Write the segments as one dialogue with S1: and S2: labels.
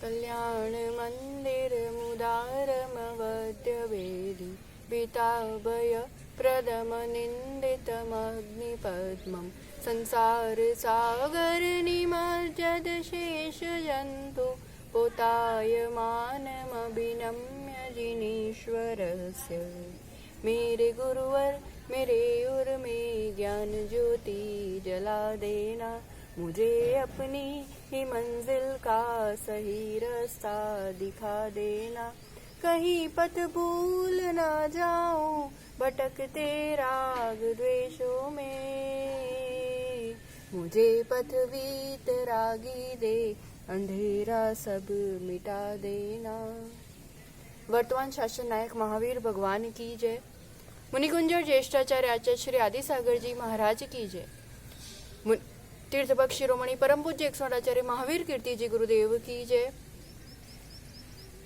S1: कल्याण मंदिर मुदारमवद्यवेदी पीताभय प्रदम निन्दितमग्निपद्मं संसार सागर निमज्जद शेष जन्तु पोतायमानमभिनम्य जिनीश्वरस्य। मेरे गुरुवर मेरे उर में ज्ञान ज्योति जला देना, मुझे अपनी ही मंजिल का सही रास्ता दिखा देना। कहीं पथ भूल ना जाऊं भटकते राग द्वेषों में, मुझे पथ वीतरागी दे अंधेरा सब मिटा देना। वर्तमान शासन नायक महावीर भगवान की जय। मुनिकुंजर ज्येष्ठाचार्य आचार्य श्री आदिसागर जी महाराज की जय। तीर्थभक्त शिरोमणि परम पूज्य 108 आचार्य महावीर कीर्ति जी गुरुदेव की जय।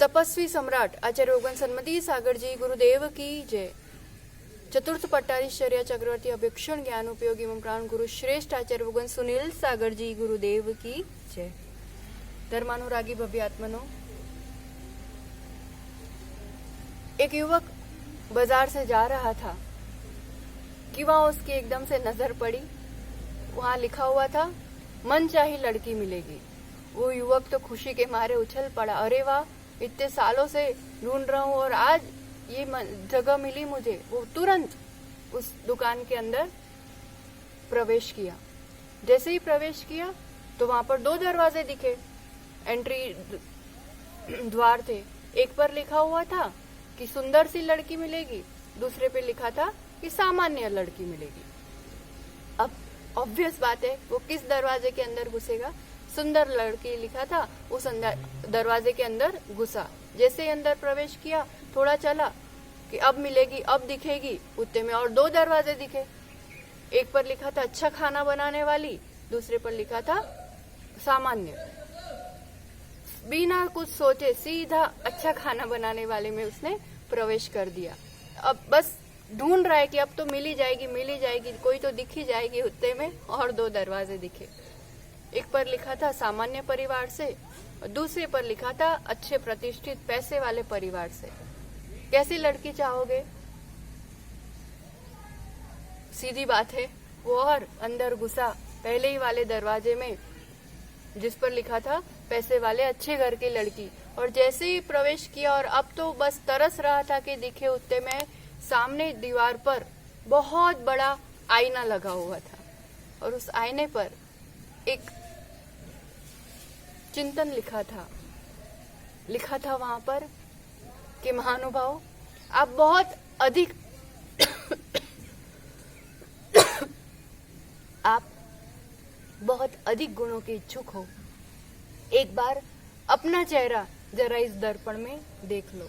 S1: तपस्वी सम्राट आचार्य योगन सन्मति सागर जी गुरुदेव की जय। चतुर्थ पट्टाधीश्वर्य चक्रवर्ती अभिक्षण ज्ञान उपयोगी एवं प्राण गुरु श्रेष्ठ आचार्य योगन सुनील सागर जी गुरुदेव की जय। धर्मानुरागी भव्य आत्मनो, एक युवक बाजार से जा रहा था कि वहां उसकी एकदम से नजर पड़ी। वहां लिखा हुआ था मन चाही लड़की मिलेगी। वो युवक तो खुशी के मारे उछल पड़ा, अरे वाह, इतने सालों से ढूंढ रहा हूं और आज ये जगह मिली मुझे। वो तुरंत उस दुकान के अंदर प्रवेश किया। जैसे ही प्रवेश किया तो वहां पर 2 दरवाजे दिखे, एंट्री द्वार थे। एक पर लिखा हुआ था कि सुंदर सी लड़की मिलेगी, दूसरे पे लिखा था कि सामान्य लड़की मिलेगी। अब ऑब्वियस बात है वो किस दरवाजे के अंदर घुसेगा। सुंदर लड़की लिखा था, उस दरवाजे के अंदर घुसा। जैसे ही अंदर प्रवेश किया, थोड़ा चला कि अब मिलेगी, अब दिखेगी। उतने में और 2 दरवाजे दिखे। एक पर लिखा था अच्छा खाना बनाने वाली, दूसरे पर लिखा था सामान्य। बिना कुछ सोचे सीधा अच्छा खाना बनाने वाले में उसने प्रवेश कर दिया। अब बस ढूंढ रहा है कि अब तो मिल ही जाएगी, कोई तो दिख ही जाएगी। उतने में और 2 दरवाजे दिखे। एक पर लिखा था सामान्य परिवार से और दूसरे पर लिखा था अच्छे प्रतिष्ठित पैसे वाले परिवार से। कैसी लड़की चाहोगे? सीधी बात है, वो और अंदर घुसा पहले ही वाले दरवाजे में जिस पर लिखा था पैसे वाले अच्छे घर की लड़की। और जैसे ही प्रवेश किया और अब तो बस तरस रहा था कि दिखे, उतने में सामने दीवार पर बहुत बड़ा आईना लगा हुआ था और उस आईने पर एक चिंतन लिखा था वहां पर कि महानुभाव, आप बहुत अधिक गुणों के इच्छुक हो। एक बार अपना चेहरा जरा इस दर्पण में देख लो।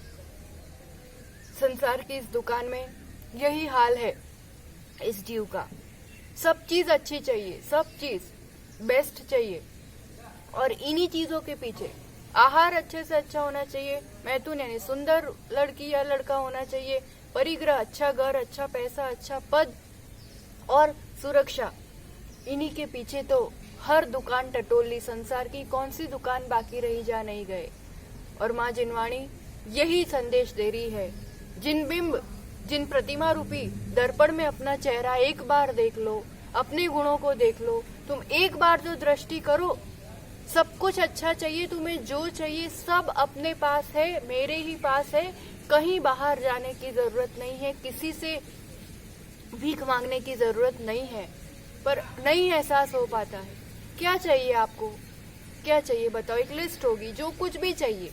S1: संसार की इस दुकान में यही हाल है इस जीव का। सब चीज अच्छी चाहिए, सब चीज बेस्ट चाहिए और इन्हीं चीजों के पीछे आहार अच्छे से अच्छा होना चाहिए, मैथुन यानी सुंदर लड़की या लड़का होना चाहिए, परिग्रह, अच्छा घर, अच्छा पैसा, अच्छा पद और सुरक्षा। इन्हीं के पीछे तो हर दुकान टटोली। संसार की कौन सी दुकान बाकी रही जा नहीं गए। और माँ जिनवाणी यही संदेश दे रही है, जिन प्रतिमा रूपी दर्पण में अपना चेहरा एक बार देख लो, अपने गुणों को देख लो। तुम एक बार जो दृष्टि करो, सब कुछ अच्छा चाहिए, तुम्हें जो चाहिए सब अपने पास है, मेरे ही पास है। कहीं बाहर जाने की जरूरत नहीं है, किसी से भीख मांगने की जरूरत नहीं है। पर नहीं एहसास हो पाता है। क्या चाहिए आपको, क्या चाहिए बताओ? एक लिस्ट होगी, जो कुछ भी चाहिए।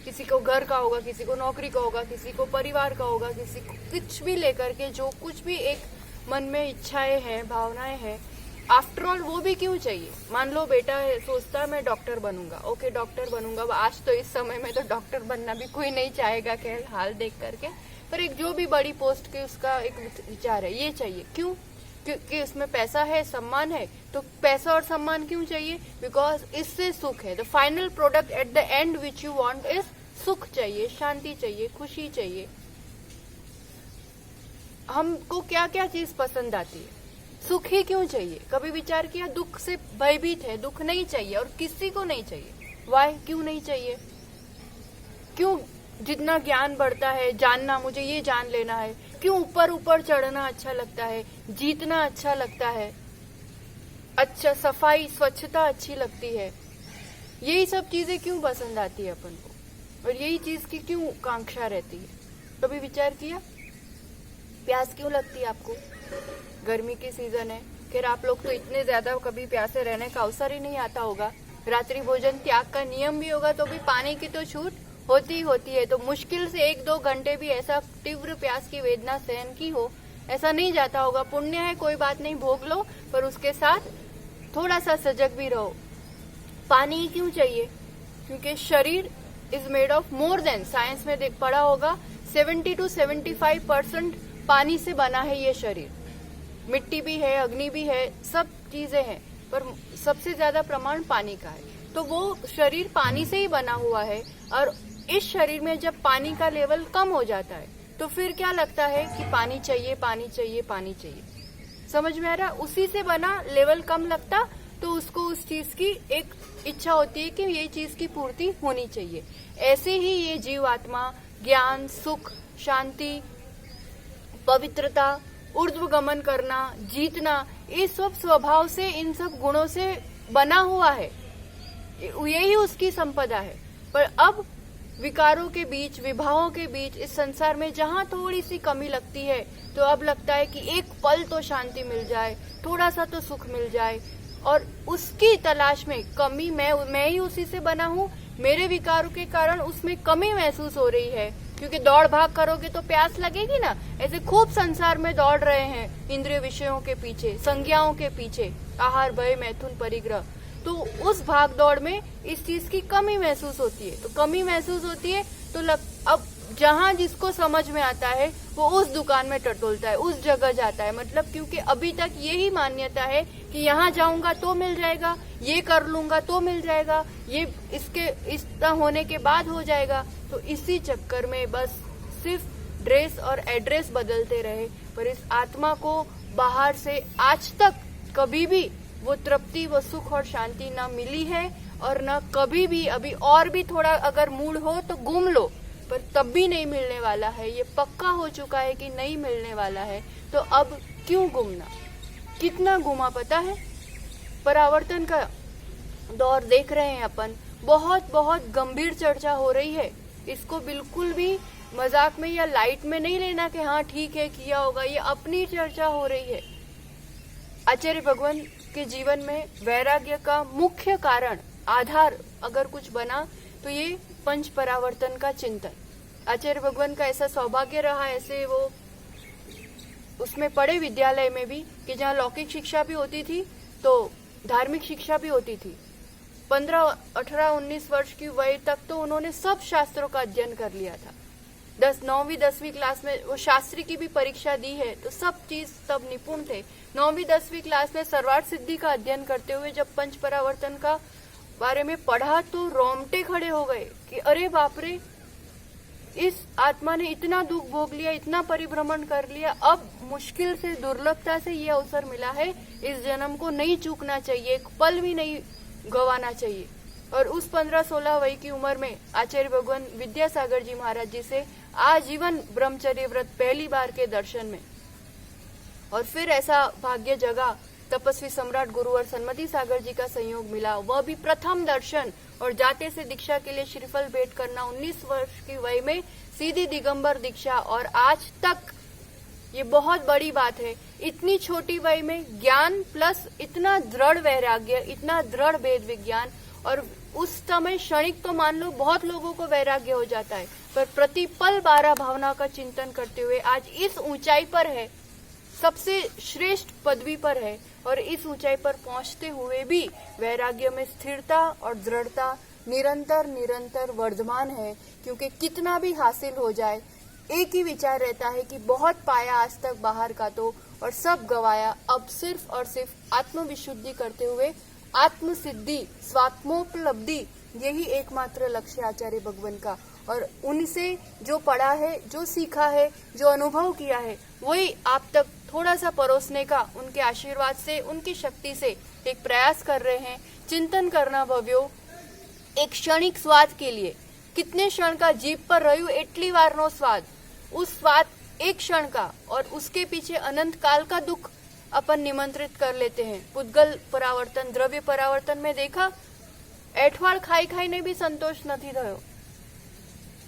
S1: किसी को घर का होगा, किसी को नौकरी का होगा, किसी को परिवार का होगा, किसी को कुछ भी लेकर के जो कुछ भी एक मन में इच्छाएं हैं, भावनाएं हैं, आफ्टर ऑल वो भी क्यों चाहिए? मान लो बेटा है, सोचता है मैं डॉक्टर बनूंगा, ओके डॉक्टर बनूंगा। आज तो इस समय में तो डॉक्टर बनना भी कोई नहीं चाहेगा खैर हाल देख करके, पर एक जो भी बड़ी पोस्ट की उसका एक विचार है, ये चाहिए। क्यों? क्योंकि उसमें पैसा है, सम्मान है। तो पैसा और सम्मान क्यों चाहिए? बिकॉज इससे सुख है। The final product at the and which you want is सुख चाहिए, शांति चाहिए, खुशी चाहिए। हमको क्या क्या चीज पसंद आती है? सुख ही क्यों चाहिए? कभी विचार किया? दुख से भयभीत है, दुख नहीं चाहिए और किसी को नहीं चाहिए। वाई, क्यों नहीं चाहिए? क्यों जितना ज्ञान बढ़ता है, जानना, मुझे ये जान लेना है, क्यों ऊपर ऊपर चढ़ना अच्छा लगता है, जीतना अच्छा लगता है, अच्छा सफाई स्वच्छता अच्छी लगती है, यही सब चीजें क्यों पसंद आती है अपन को, और यही चीज की क्यों कांक्षा रहती है? कभी विचार किया? प्यास क्यों लगती है आपको? गर्मी की सीजन है, खैर आप लोग तो इतने ज्यादा कभी प्यासे रहने का अवसर ही नहीं आता होगा। रात्रि भोजन त्याग का नियम भी होगा तो भी पानी की तो छूट होती ही होती है। तो मुश्किल से 1-2 घंटे भी ऐसा तीव्र प्यास की वेदना सहन की हो, ऐसा नहीं जाता होगा। पुण्य है, कोई बात नहीं, भोग लो, पर उसके साथ थोड़ा सा सजग भी रहो। पानी ही क्यों चाहिए? क्योंकि शरीर is made of more than, science में देख पढ़ा होगा, 70 to 75% पानी से बना है ये शरीर। मिट्टी भी है, अग्नि भी है, सब चीजें हैं, पर सबसे ज्यादा प्रमाण पानी का है। तो वो शरीर पानी से ही बना हुआ है, और इस शरीर में जब पानी का लेवल कम हो जाता है तो फिर क्या लगता है कि पानी चाहिए, पानी चाहिए, पानी चाहिए। समझ में आ रहा? उसी से बना, लेवल कम लगता तो उसको उस चीज की एक इच्छा होती है कि ये चीज की पूर्ति होनी चाहिए। ऐसे ही ये जीव आत्मा ज्ञान, सुख, शांति, पवित्रता, ऊर्ध्व गमन करना, जीतना, ये सब स्वभाव से, इन सब गुणों से बना हुआ है, यही उसकी संपदा है। पर अब विकारों के बीच, विभावों के बीच, इस संसार में जहाँ थोड़ी सी कमी लगती है तो अब लगता है कि एक पल तो शांति मिल जाए, थोड़ा सा तो सुख मिल जाए, और उसकी तलाश में कमी, मैं ही उसी से बना हूँ, मेरे विकारों के कारण उसमें कमी महसूस हो रही है। क्योंकि दौड़ भाग करोगे तो प्यास लगेगी ना। ऐसे खूब संसार में दौड़ रहे हैं इंद्रिय विषयों के पीछे, संज्ञाओं के पीछे, आहार, भय, मैथुन, परिग्रह। तो उस भाग दौड़ में इस चीज की कमी महसूस होती है। तो कमी महसूस होती है तो अब जहाँ जिसको समझ में आता है वो उस दुकान में टटोलता है, उस जगह जाता है। मतलब क्योंकि अभी तक यही मान्यता है कि यहाँ जाऊंगा तो मिल जाएगा, ये कर लूंगा तो मिल जाएगा, ये इसके इतना होने के बाद हो जाएगा। तो इसी चक्कर में बस सिर्फ ड्रेस और एड्रेस बदलते रहे, पर इस आत्मा को बाहर से आज तक कभी भी वो तृप्ति, वो सुख और शांति ना मिली है, और न कभी भी। अभी और भी थोड़ा अगर मूड हो तो घूम लो, पर तब भी नहीं मिलने वाला है। ये पक्का हो चुका है कि नहीं मिलने वाला है। तो अब क्यों घूमना? कितना घूमा पता है? परावर्तन का दौर देख रहे हैं अपन, बहुत बहुत गंभीर चर्चा हो रही है। इसको बिल्कुल भी मजाक में या लाइट में नहीं लेना कि हाँ ठीक है किया होगा, ये अपनी चर्चा हो रही है। आचार्य भगवान के जीवन में वैराग्य का मुख्य कारण, आधार अगर कुछ बना तो ये पंच परावर्तन का चिंतन। आचार्य भगवान का ऐसा सौभाग्य रहा, ऐसे वो उसमें पढ़े विद्यालय में भी कि जहाँ लौकिक शिक्षा भी होती थी तो धार्मिक शिक्षा भी होती थी। 15, 18, 19 वर्ष की वय तक तो उन्होंने सब शास्त्रों का अध्ययन कर लिया था। 9वीं 10वीं क्लास में वो शास्त्री की भी परीक्षा दी है, तो सब चीज तब निपुण थे। 9वीं 10वीं क्लास में सर्वार्थ सिद्धि का अध्ययन करते हुए जब पंच परावर्तन का बारे में पढ़ा तो रोंगटे खड़े हो गए कि अरे बाप रे, इस आत्मा ने इतना दुख भोग लिया, इतना परिभ्रमण कर लिया, अब मुश्किल से, दुर्लभता से ये अवसर मिला है, इस जन्म को नहीं चूकना चाहिए, एक पल भी नहीं गंवाना चाहिए। और उस 15-16 वय की उम्र में आचार्य भगवान विद्यासागर जी महाराज जी से आजीवन ब्रह्मचर्य व्रत, पहली बार के दर्शन में। और फिर ऐसा भाग्य जगा, तपस्वी सम्राट गुरुवर सन्मति सागर जी का संयोग मिला, वह भी प्रथम दर्शन, और जाते से दीक्षा के लिए श्रीफल भेंट करना। 19 वर्ष की वय में सीधी दिगंबर दीक्षा, और आज तक ये बहुत बड़ी बात है, इतनी छोटी वय में ज्ञान प्लस इतना दृढ़ वैराग्य, इतना दृढ़ वेद विज्ञान। और उस समय क्षणिक तो मान लो बहुत लोगों को वैराग्य हो जाता है, पर प्रतिपल 12 भावना का चिंतन करते हुए आज इस ऊंचाई पर है, सबसे श्रेष्ठ पदवी पर है। और इस ऊंचाई पर पहुंचते हुए भी वैराग्य में स्थिरता और दृढ़ता निरंतर निरंतर वर्धमान है। क्योंकि कितना भी हासिल हो जाए, एक ही विचार रहता है कि बहुत पाया आज तक बाहर का तो, और सब गवाया, अब सिर्फ और सिर्फ आत्मविशुद्धि करते हुए आत्म सिद्धि, स्वात्मोपलब्धि, यही एकमात्र लक्ष्य आचार्य भगवान का। और उनसे जो पढ़ा है, जो सीखा है, जो अनुभव किया है, वही आप तक थोड़ा सा परोसने का उनके आशीर्वाद से, उनकी शक्ति से एक प्रयास कर रहे हैं। चिंतन करना भव्यो, એક ક્ષણિક સ્વાદ કે લીએ कितने क्षण का जीभ पर રહ્યું એટલી વારનો સ્વાદ, उस स्वाद एक क्षण का और उसके पीछे अनंत काल का दुख अपन निमंत्रित कर लेते हैं। पुद्गल परावर्तन, द्रव्य परावर्तन में देखा, एठवाड़ खाई खाई ने भी संतोष नहीं थयो।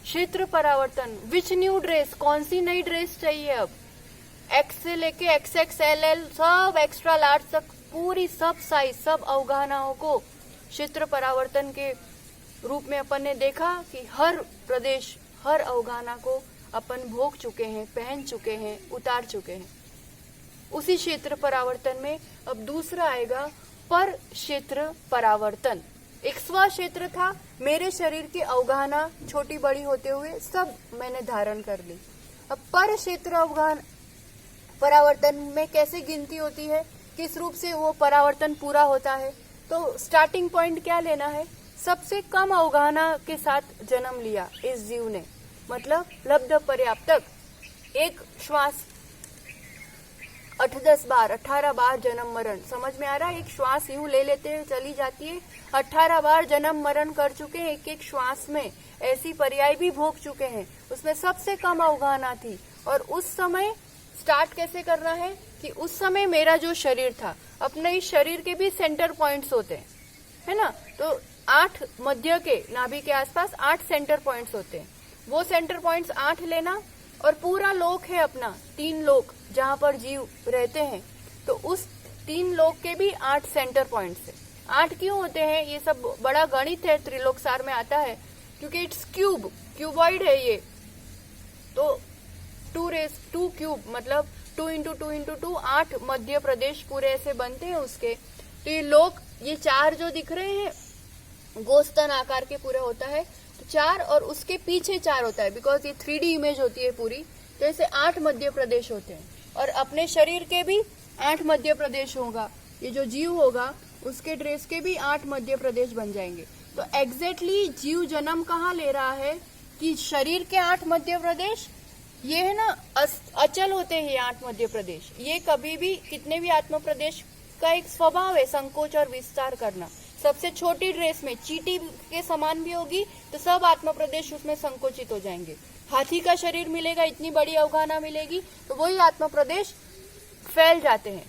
S1: क्षेत्र परावर्तन, विच न्यू ड्रेस, कौन सी नई ड्रेस चाहिए अब, एक्स से लेके XXLL सब एक्स्ट्रा लार्ज तक पूरी सब साइज सब अवगाहनाओं को क्षेत्र परावर्तन के रूप में अपन ने देखा कि हर प्रदेश हर अवगाहना को अपन भोग चुके हैं, पहन चुके हैं, उतार चुके हैं। उसी क्षेत्र परावर्तन में अब दूसरा आएगा पर क्षेत्र परावर्तन। एक स्व क्षेत्र था, मेरे शरीर की अवगाहना छोटी बड़ी होते हुए सब मैंने धारण कर ली। अब पर क्षेत्र अवगाहन परावर्तन में कैसे गिनती होती है, किस रूप से वो परावर्तन पूरा होता है, तो स्टार्टिंग पॉइंट क्या लेना है, सबसे कम अवगाहना के साथ जन्म लिया इस जीव ने, मतलब लब्ध पर्याप्तक एक श्वास 8-10 बार 18 बार जन्म मरण, समझ में आ रहा है, एक श्वास यूं ले लेते हैं चली जाती है, 18 बार जन्म मरण कर चुके हैं, एक एक श्वास में ऐसी पर्याय भी भोग चुके हैं, उसमें सबसे कम अवगाहना थी। और उस समय स्टार्ट कैसे करना है कि उस समय मेरा जो शरीर था, अपने इस शरीर के भी सेंटर पॉइंट्स होते हैं, है ना, तो 8 मध्य के नाभि के आसपास 8 सेंटर पॉइंट्स होते हैं, वो सेंटर पॉइंट्स 8 लेना, और पूरा लोक है अपना 3 लोक जहाँ पर जीव रहते हैं, तो उस 3 लोक के भी 8 सेंटर पॉइंट्स है। 8 क्यों होते हैं, ये सब बड़ा गणित है, त्रिलोकसार में आता है, क्योंकि इट्स क्यूबॉइड है ये, तो 2 क्यूब मतलब 2 इंटू 2 इंटू 2 8 मध्य प्रदेश पूरे ऐसे बनते हैं उसके। तो ये लोक, ये 4 जो दिख रहे हैं गोस्तन आकार के पूरे होता है, तो 4 और उसके पीछे 4 होता है, बिकॉज ये 3D इमेज होती है पूरी, तो ऐसे 8 मध्य प्रदेश होते हैं। और अपने शरीर के भी 8 मध्य प्रदेश होगा, ये जो जीव होगा उसके ड्रेस के भी 8 मध्य प्रदेश बन जाएंगे। तो एग्जैक्टली जीव जन्म कहाँ ले रहा है कि शरीर के 8 मध्य प्रदेश, ये है ना अचल होते हैं ये 8 मध्य प्रदेश, ये कभी भी कितने भी आत्म प्रदेश का एक स्वभाव है संकोच और विस्तार करना। सबसे छोटी ड्रेस में चींटी के समान भी होगी तो सब आत्म प्रदेश उसमें संकोचित हो जाएंगे। हाथी का शरीर मिलेगा, इतनी बड़ी अवगाहना मिलेगी, तो वही आत्म प्रदेश फैल जाते हैं।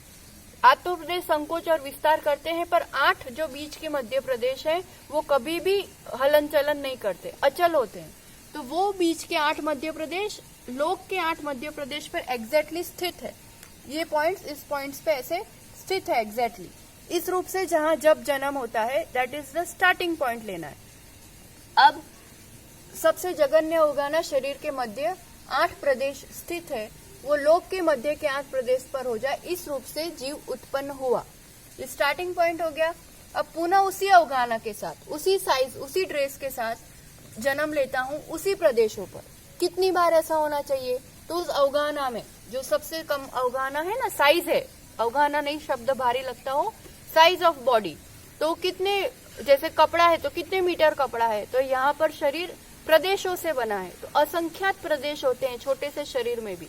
S1: आत्म प्रदेश संकोच और विस्तार करते हैं, पर 8 जो बीच के मध्य प्रदेश है वो कभी भी हलन चलन नहीं करते, अचल होते हैं। तो वो बीच के 8 मध्य प्रदेश लोक के 8 मध्य प्रदेश पर एग्जैक्टली स्थित है। ये पॉइंट्स इस पॉइंट्स पे ऐसे स्थित है एग्जैक्टली इस रूप से, जहां जब जन्म होता है that is the starting point लेना है। अब सबसे जघन्य अवगाहना शरीर के मध्य 8 प्रदेश स्थित है, वो लोक के मध्य के 8 प्रदेश पर हो जाए, इस रूप से जीव उत्पन्न हुआ। ये स्टार्टिंग पॉइंट हो गया। अब पुनः उसी अवगाहना के साथ, उसी साइज, उसी ड्रेस के साथ जन्म लेता हूँ उसी प्रदेशों पर। कितनी बार ऐसा होना चाहिए, तो उस अवगाहना में जो सबसे कम अवगाहना है ना, साइज है, अवगाहना नहीं शब्द भारी लगता हो, साइज ऑफ बॉडी, तो कितने, जैसे कपड़ा है तो कितने मीटर कपड़ा है, तो यहाँ पर शरीर प्रदेशों से बना है, तो असंख्यात प्रदेश होते हैं छोटे से शरीर में भी,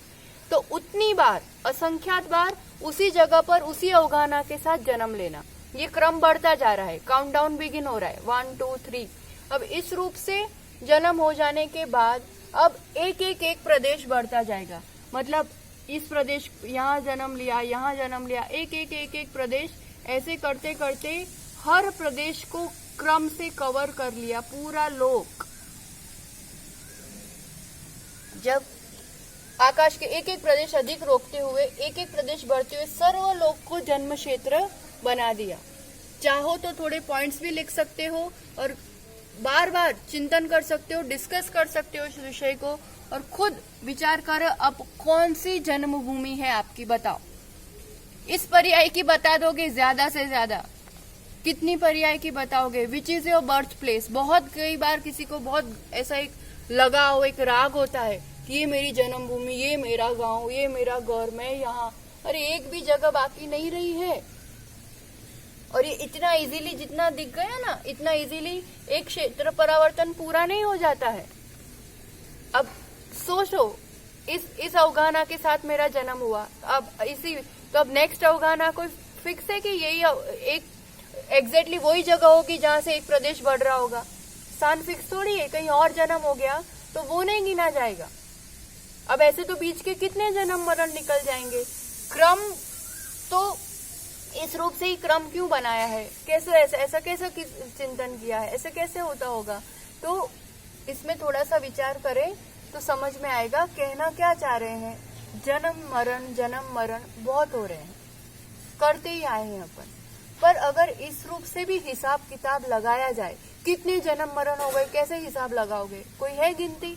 S1: तो उतनी बार असंख्यात बार उसी जगह पर उसी अवगाहना के साथ जन्म लेना। ये क्रम बढ़ता जा रहा है, काउंटडाउन बिगिन हो रहा है, 1 2 3। अब इस रूप से जन्म हो जाने के बाद अब एक प्रदेश बढ़ता जाएगा, मतलब इस प्रदेश, यहाँ जन्म लिया, यहाँ जन्म लिया, एक प्रदेश ऐसे करते करते हर प्रदेश को क्रम से कवर कर लिया पूरा लोक। जब आकाश के एक प्रदेश अधिक रोकते हुए एक प्रदेश बढ़ते हुए सर्व लोक को जन्म क्षेत्र बना दिया। चाहो तो थोड़े पॉइंट्स भी लिख सकते हो और बार बार चिंतन कर सकते हो, डिस्कस कर सकते हो इस विषय को, और खुद विचार कर अब कौन सी जन्मभूमि है आपकी, बताओ। इस पर्याय की बता दोगे ज्यादा से ज्यादा, कितनी पर्याय की बताओगे, which is your birth place. बहुत कई बार किसी को बहुत ऐसा एक लगाव, एक राग होता है कि ये मेरी जन्मभूमि, ये मेरा गांव, ये मेरा घर, मैं यहाँ, अरे एक भी जगह बाकी नहीं रही है। और ये इतना इजीली जितना दिख गया ना, इतना इजीली एक क्षेत्र परावर्तन पूरा नहीं हो जाता है। अब सोचो, इस अवगाहना के साथ मेरा जन्म हुआ, अब इसी, तो अब नेक्स्ट अवगाहना कोई फिक्स है कि यही एक एग्जैक्टली वही जगह होगी जहां से एक प्रदेश बढ़ रहा होगा, स्थान फिक्स थोड़ी है, कहीं और जन्म हो गया तो वो नहीं गिना जाएगा। अब ऐसे तो बीच के कितने जन्म मरण निकल जाएंगे। क्रम तो इस रूप से ही क्रम क्यों बनाया है, कैसे ऐसा कैसे चिंतन किया है, ऐसे कैसे होता होगा। तो इसमें थोड़ा सा विचार करें तो समझ में आएगा कहना क्या चाह रहे हैं। जन्म मरण बहुत हो रहे हैं, करते ही आए हैं अपन। पर अगर इस रूप से भी हिसाब किताब लगाया जाए, कितने जन्म मरण हो गए, कैसे हिसाब लगाओगे, कोई है गिनती।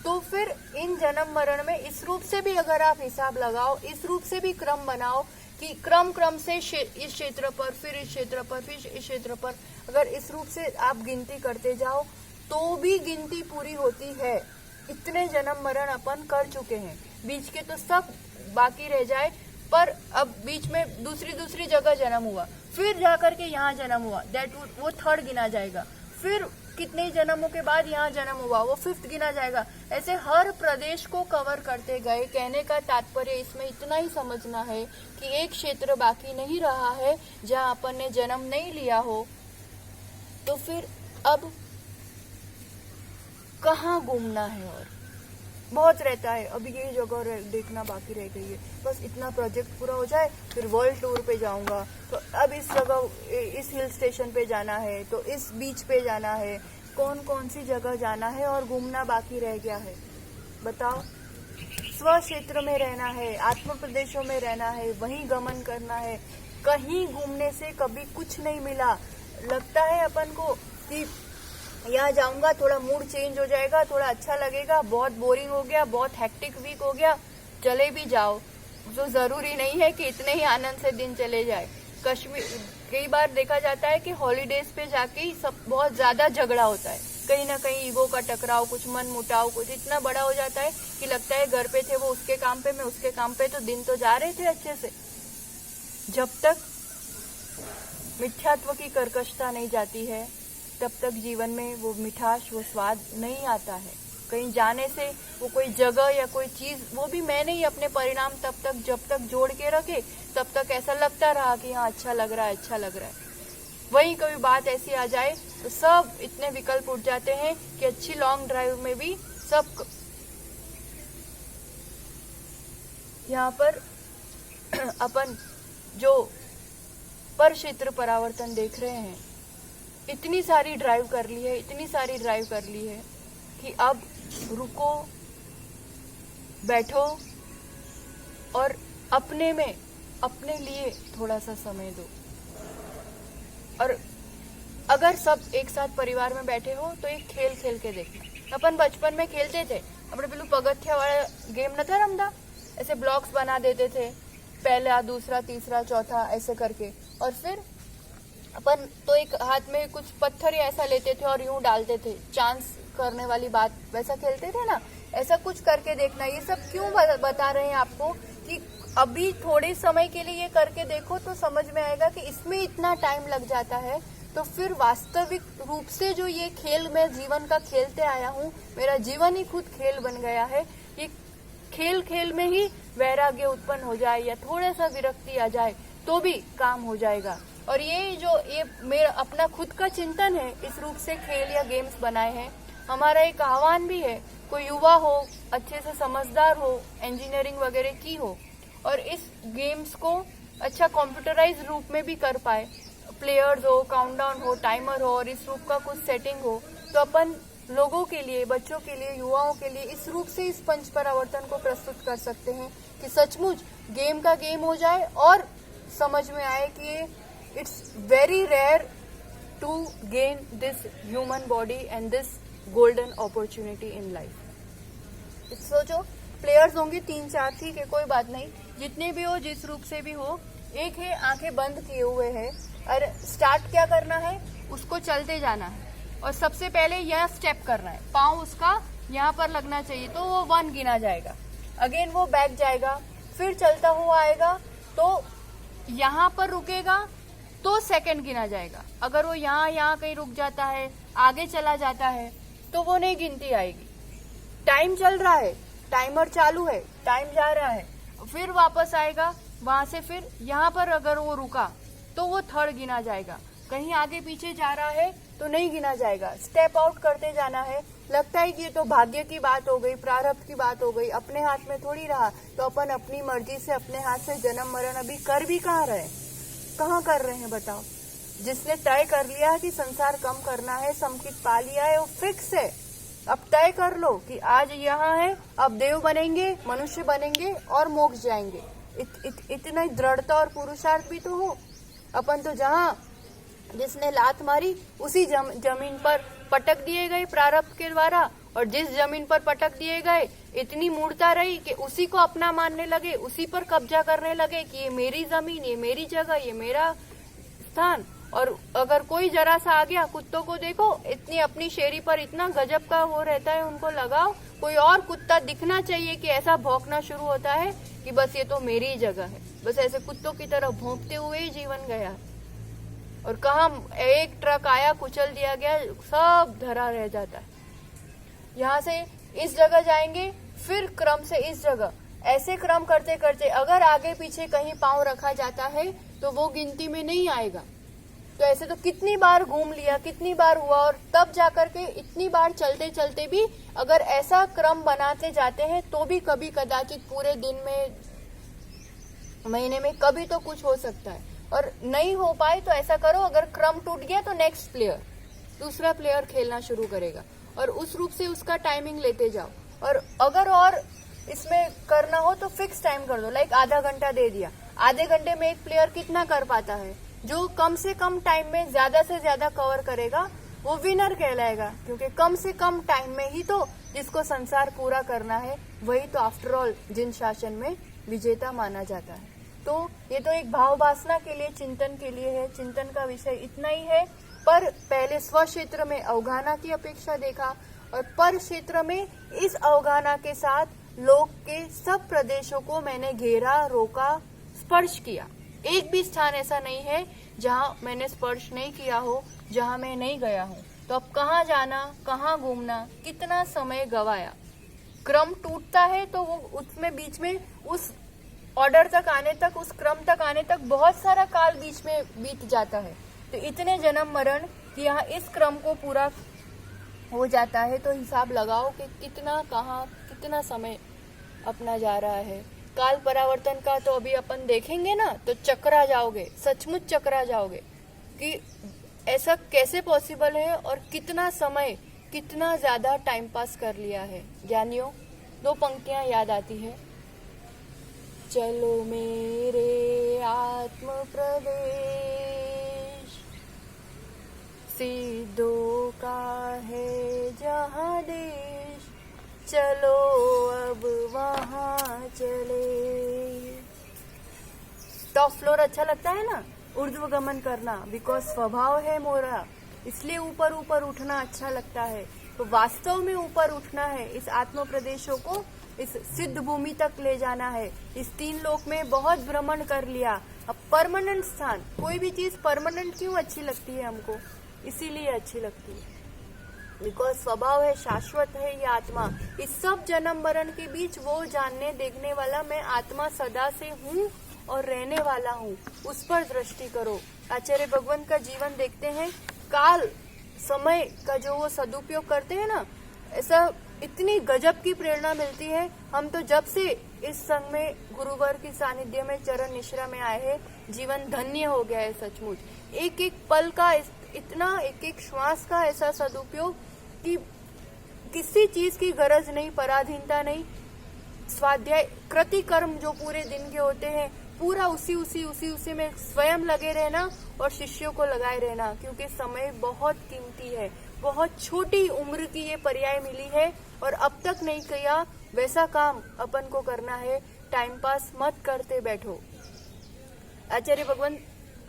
S1: तो फिर इन जन्म मरण में इस रूप से भी अगर आप हिसाब लगाओ, इस रूप से भी क्रम बनाओ कि क्रम से इस क्षेत्र पर, फिर इस क्षेत्र पर, फिर इस क्षेत्र पर, अगर इस रूप से आप गिनती करते जाओ तो भी गिनती पूरी होती है। इतने जन्म मरण अपन कर चुके हैं, बीच के तो सब बाकी रह जाए, पर अब बीच में दूसरी जगह जन्म हुआ, फिर जाकर के यहाँ जन्म हुआ, वो थर्ड गिना जाएगा। फिर कितने जन्मों के बाद यहाँ जन्म हुआ, वो फिफ्थ गिना जाएगा। ऐसे हर प्रदेश को कवर करते गए। कहने का तात्पर्य इसमें इतना ही समझना है कि एक क्षेत्र बाकी नहीं रहा है जहाँ अपन ने जन्म नहीं लिया हो। तो फिर अब कहाँ घूमना है, और बहुत रहता है। अभी ये जगह देखना बाकी रह गई है, बस इतना प्रोजेक्ट पूरा हो जाए फिर वर्ल्ड टूर पे जाऊंगा, तो अब इस जगह, इस हिल स्टेशन पे जाना है, तो इस बीच पे जाना है, कौन कौन सी जगह जाना है और घूमना बाकी रह गया है, बताओ। स्व क्षेत्र में रहना है, आत्म प्रदेशों में रहना है, वहीं गमन करना है। कहीं घूमने से कभी कुछ नहीं मिला। लगता है अपन को कि यहाँ जाऊंगा थोड़ा मूड चेंज हो जाएगा, थोड़ा अच्छा लगेगा, बहुत बोरिंग हो गया, बहुत हेक्टिक वीक हो गया, चले भी जाओ। तो जरूरी नहीं है कि इतने ही आनंद से दिन चले जाए। कश्मीर कई बार देखा जाता है कि हॉलीडेज पे जाके ही सब बहुत ज्यादा झगड़ा होता है, कहीं ना कहीं ईगो का टकराव, कुछ मन मुटाव, कुछ इतना बड़ा हो जाता है कि लगता है घर पे थे वो उसके काम पे, मैं उसके काम पे, तो दिन तो जा रहे थे अच्छे से। जब तक मिथ्यात्व की कर्कशता नहीं जाती है तब तक जीवन में वो मिठास, वो स्वाद नहीं आता है। कहीं जाने से वो कोई जगह या कोई चीज, वो भी मैंने ही अपने परिणाम तब तक जब तक जोड़ के रखे तब तक ऐसा लगता रहा कि हाँ अच्छा लग रहा है, अच्छा लग रहा है। वही कभी बात ऐसी आ जाए तो सब इतने विकल्प उठ जाते हैं कि अच्छी लॉन्ग ड्राइव में भी सब यहाँ पर अपन जो पर क्षेत्र परावर्तन देख रहे हैं, इतनी सारी ड्राइव कर ली है, इतनी सारी ड्राइव कर ली है कि अब रुको, बैठो और अपने में, अपने लिए थोड़ा सा समय दो। और अगर सब एक साथ परिवार में बैठे हो तो एक खेल खेल के देखना। अपन बचपन में खेलते थे, अपने पेलू पगथिया वाला गेम न था रमदा, ऐसे ब्लॉक्स बना देते थे, पहला, दूसरा, तीसरा, चौथा ऐसे करके, और फिर अपन तो एक हाथ में कुछ पत्थर या ऐसा लेते थे और यूं डालते थे, चांस करने वाली बात, वैसा खेलते थे ना। ऐसा कुछ करके देखना। ये सब क्यों बता रहे हैं आपको कि अभी थोड़े समय के लिए ये करके देखो तो समझ में आएगा कि इसमें इतना टाइम लग जाता है। तो फिर वास्तविक रूप से जो ये खेल मैं जीवन का खेलते आया हूँ, मेरा जीवन ही खुद खेल बन गया है। ये खेल खेल में ही वैराग्य उत्पन्न हो जाए या थोड़ा सा विरक्ति आ जाए तो भी काम हो जाएगा। और ये मेरा अपना खुद का चिंतन है, इस रूप से खेल या गेम्स बनाए हैं। हमारा एक आह्वान भी है, कोई युवा हो, अच्छे से समझदार हो, इंजीनियरिंग वगैरह की हो और इस गेम्स को अच्छा कंप्यूटराइज रूप में भी कर पाए, प्लेयर्स हो, काउंटडाउन हो, टाइमर हो और इस रूप का कुछ सेटिंग हो, तो अपन लोगों के लिए, बच्चों के लिए, युवाओं के लिए इस रूप से इस पंच परावर्तन को प्रस्तुत कर सकते हैं कि सचमुच गेम का गेम हो जाए और समझ में आए कि it's very rare to gain this human body and this golden opportunity in life. सोचो, प्लेयर्स होंगे 3-4, ठीक है, कोई बात नहीं, जितने भी हो, जिस रूप से भी हो। एक है आंखें बंद किए हुए है और स्टार्ट क्या करना है, उसको चलते जाना है और सबसे पहले यह स्टेप करना है, पाँव उसका यहाँ पर लगना चाहिए, तो वो 1 गिना जाएगा। अगेन वो बैक जाएगा, फिर चलता हुआ आएगा, तो यहाँ पर रुकेगा तो 2 गिना जाएगा। अगर वो यहाँ कहीं रुक जाता है, आगे चला जाता है, तो वो नहीं गिनती आएगी। टाइम चल रहा है, टाइमर चालू है, टाइम जा रहा है, फिर वापस आएगा, वहां से फिर यहाँ पर अगर वो रुका तो वो 3rd गिना जाएगा। कहीं आगे पीछे जा रहा है तो तो नहीं गिना जाएगा, स्टेप आउट करते जाना है। लगता है कि ये तो भाग्य की बात हो गई, प्रारब्ध की बात हो गई, अपने हाथ में थोड़ी रहा, तो अपन अपनी मर्जी से अपने हाथ से जन्म मरण अभी कर भी कहाँ रहे, कहाँ कर रहे हैं बताओ। जिसने तय कर लिया कि संसार कम करना है, समकित पा लिया है, वो फिक्स है। अब तय कर लो कि आज यहाँ है, अब देव बनेंगे, मनुष्य बनेंगे और मोक्ष जाएंगे। इतनी दृढ़ता और पुरुषार्थ भी तो हो। अपन तो जहाँ जिसने लात मारी उसी जमीन पर पटक दिए गए प्रारब्ध के द्वारा, और जिस जमीन पर पटक दिए गए इतनी मूर्ता रही कि उसी को अपना मानने लगे, उसी पर कब्जा करने लगे कि ये मेरी जमीन, ये मेरी जगह, ये मेरा स्थान। और अगर कोई जरा सा आ गया, कुत्तों को देखो, इतनी अपनी शेरी पर इतना गजब का वो रहता है, उनको लगाओ कोई और कुत्ता दिखना चाहिए कि ऐसा भौंकना शुरू होता है कि बस ये तो मेरी ही जगह है। बस ऐसे कुत्तों की तरह भौंकते हुए ही जीवन गया। और कहा एक ट्रक आया, कुचल दिया गया, सब धरा रह जाता है। यहाँ से इस जगह जाएंगे, फिर क्रम से इस जगह, ऐसे क्रम करते करते अगर आगे पीछे कहीं पांव रखा जाता है तो वो गिनती में नहीं आएगा। तो ऐसे तो कितनी बार घूम लिया, कितनी बार हुआ, और तब जाकर के इतनी बार चलते चलते भी अगर ऐसा क्रम बनाते जाते हैं तो भी कभी कदाचित पूरे दिन में, महीने में कभी तो कुछ हो सकता है। और नहीं हो पाए तो ऐसा करो, अगर क्रम टूट गया तो नेक्स्ट प्लेयर, दूसरा प्लेयर खेलना शुरू करेगा, और उस रूप से उसका टाइमिंग लेते जाओ। और अगर और इसमें करना हो तो फिक्स टाइम कर दो, लाइक आधा घंटा दे दिया, आधे घंटे में एक प्लेयर कितना कर पाता है, जो कम से कम टाइम में ज्यादा से ज्यादा कवर करेगा वो विनर कहलाएगा। क्योंकि कम से कम टाइम में ही तो जिसको संसार पूरा करना है वही तो आफ्टर ऑल जिन शासन में विजेता माना जाता है। तो ये तो एक भाव वासना के लिए, चिंतन के लिए है। चिंतन का विषय इतना ही है। पर पहले स्व क्षेत्र में अवगाहना की अपेक्षा देखा, और पर क्षेत्र में इस अवगाहना के साथ लोक के सब प्रदेशों को मैंने घेरा, रोका, स्पर्श किया। एक भी स्थान ऐसा नहीं है जहां मैंने स्पर्श नहीं किया हो, जहां मैं नहीं गया हूं। तो अब कहाँ जाना, कहाँ घूमना, कितना समय गवाया। क्रम टूटता है तो वो उसमें बीच में उस ऑर्डर तक आने तक, उस क्रम तक आने तक बहुत सारा काल बीच में बीत जाता है। तो इतने जन्म मरण कि यहाँ इस क्रम को पूरा हो जाता है, तो हिसाब लगाओ कि कितना, कहाँ, कितना समय अपना जा रहा है। काल परावर्तन का तो अभी अपन देखेंगे ना, तो चकरा जाओगे, सचमुच चकरा जाओगे कि ऐसा कैसे पॉसिबल है, और कितना समय, कितना ज्यादा टाइम पास कर लिया है। ज्ञानियों, दो पंक्तियां याद आती है। चलो मेरे आत्म प्रदेश, सिद्धों का है जहाँ देश, चलो अब वहाँ चले। टॉप फ्लोर अच्छा लगता है ना, ऊर्ध्वगमन करना, बिकॉज स्वभाव है मोरा, इसलिए ऊपर ऊपर उठना अच्छा लगता है। तो वास्तव में ऊपर उठना है, इस आत्म प्रदेशों को इस सिद्ध भूमि तक ले जाना है। इस तीन लोक में बहुत भ्रमण कर लिया, अब परमानेंट स्थान। कोई भी चीज परमानेंट क्यों अच्छी लगती है हमको, इसीलिए अच्छी लगती है बिकॉज स्वभाव है, शाश्वत है ये आत्मा। इस सब जन्म मरण के बीच वो जानने देखने वाला मैं आत्मा सदा से हूँ और रहने वाला हूँ, उस पर दृष्टि करो। आचार्य भगवंत का जीवन देखते हैं, काल समय का जो वो सदुपयोग करते हैं ना, ऐसा इतनी गजब की प्रेरणा मिलती है। हम तो जब से इस संघ में गुरुवर की सानिध्य में चरण निश्रा में आए हैं, जीवन धन्य हो गया है सचमुच। एक एक पल का इतना, एक एक श्वास का ऐसा सदुपयोग कि किसी चीज की गरज नहीं, पराधीनता नहीं। स्वाध्याय कृति कर्म जो पूरे दिन के होते हैं, पूरा उसी में स्वयं लगे रहना और शिष्यों को लगाए रहना, क्योंकि समय बहुत कीमती है। बहुत छोटी उम्र की ये पर्याय मिली है और अब तक नहीं किया वैसा काम अपन को करना है। टाइम पास मत करते बैठो। आचार्य भगवंत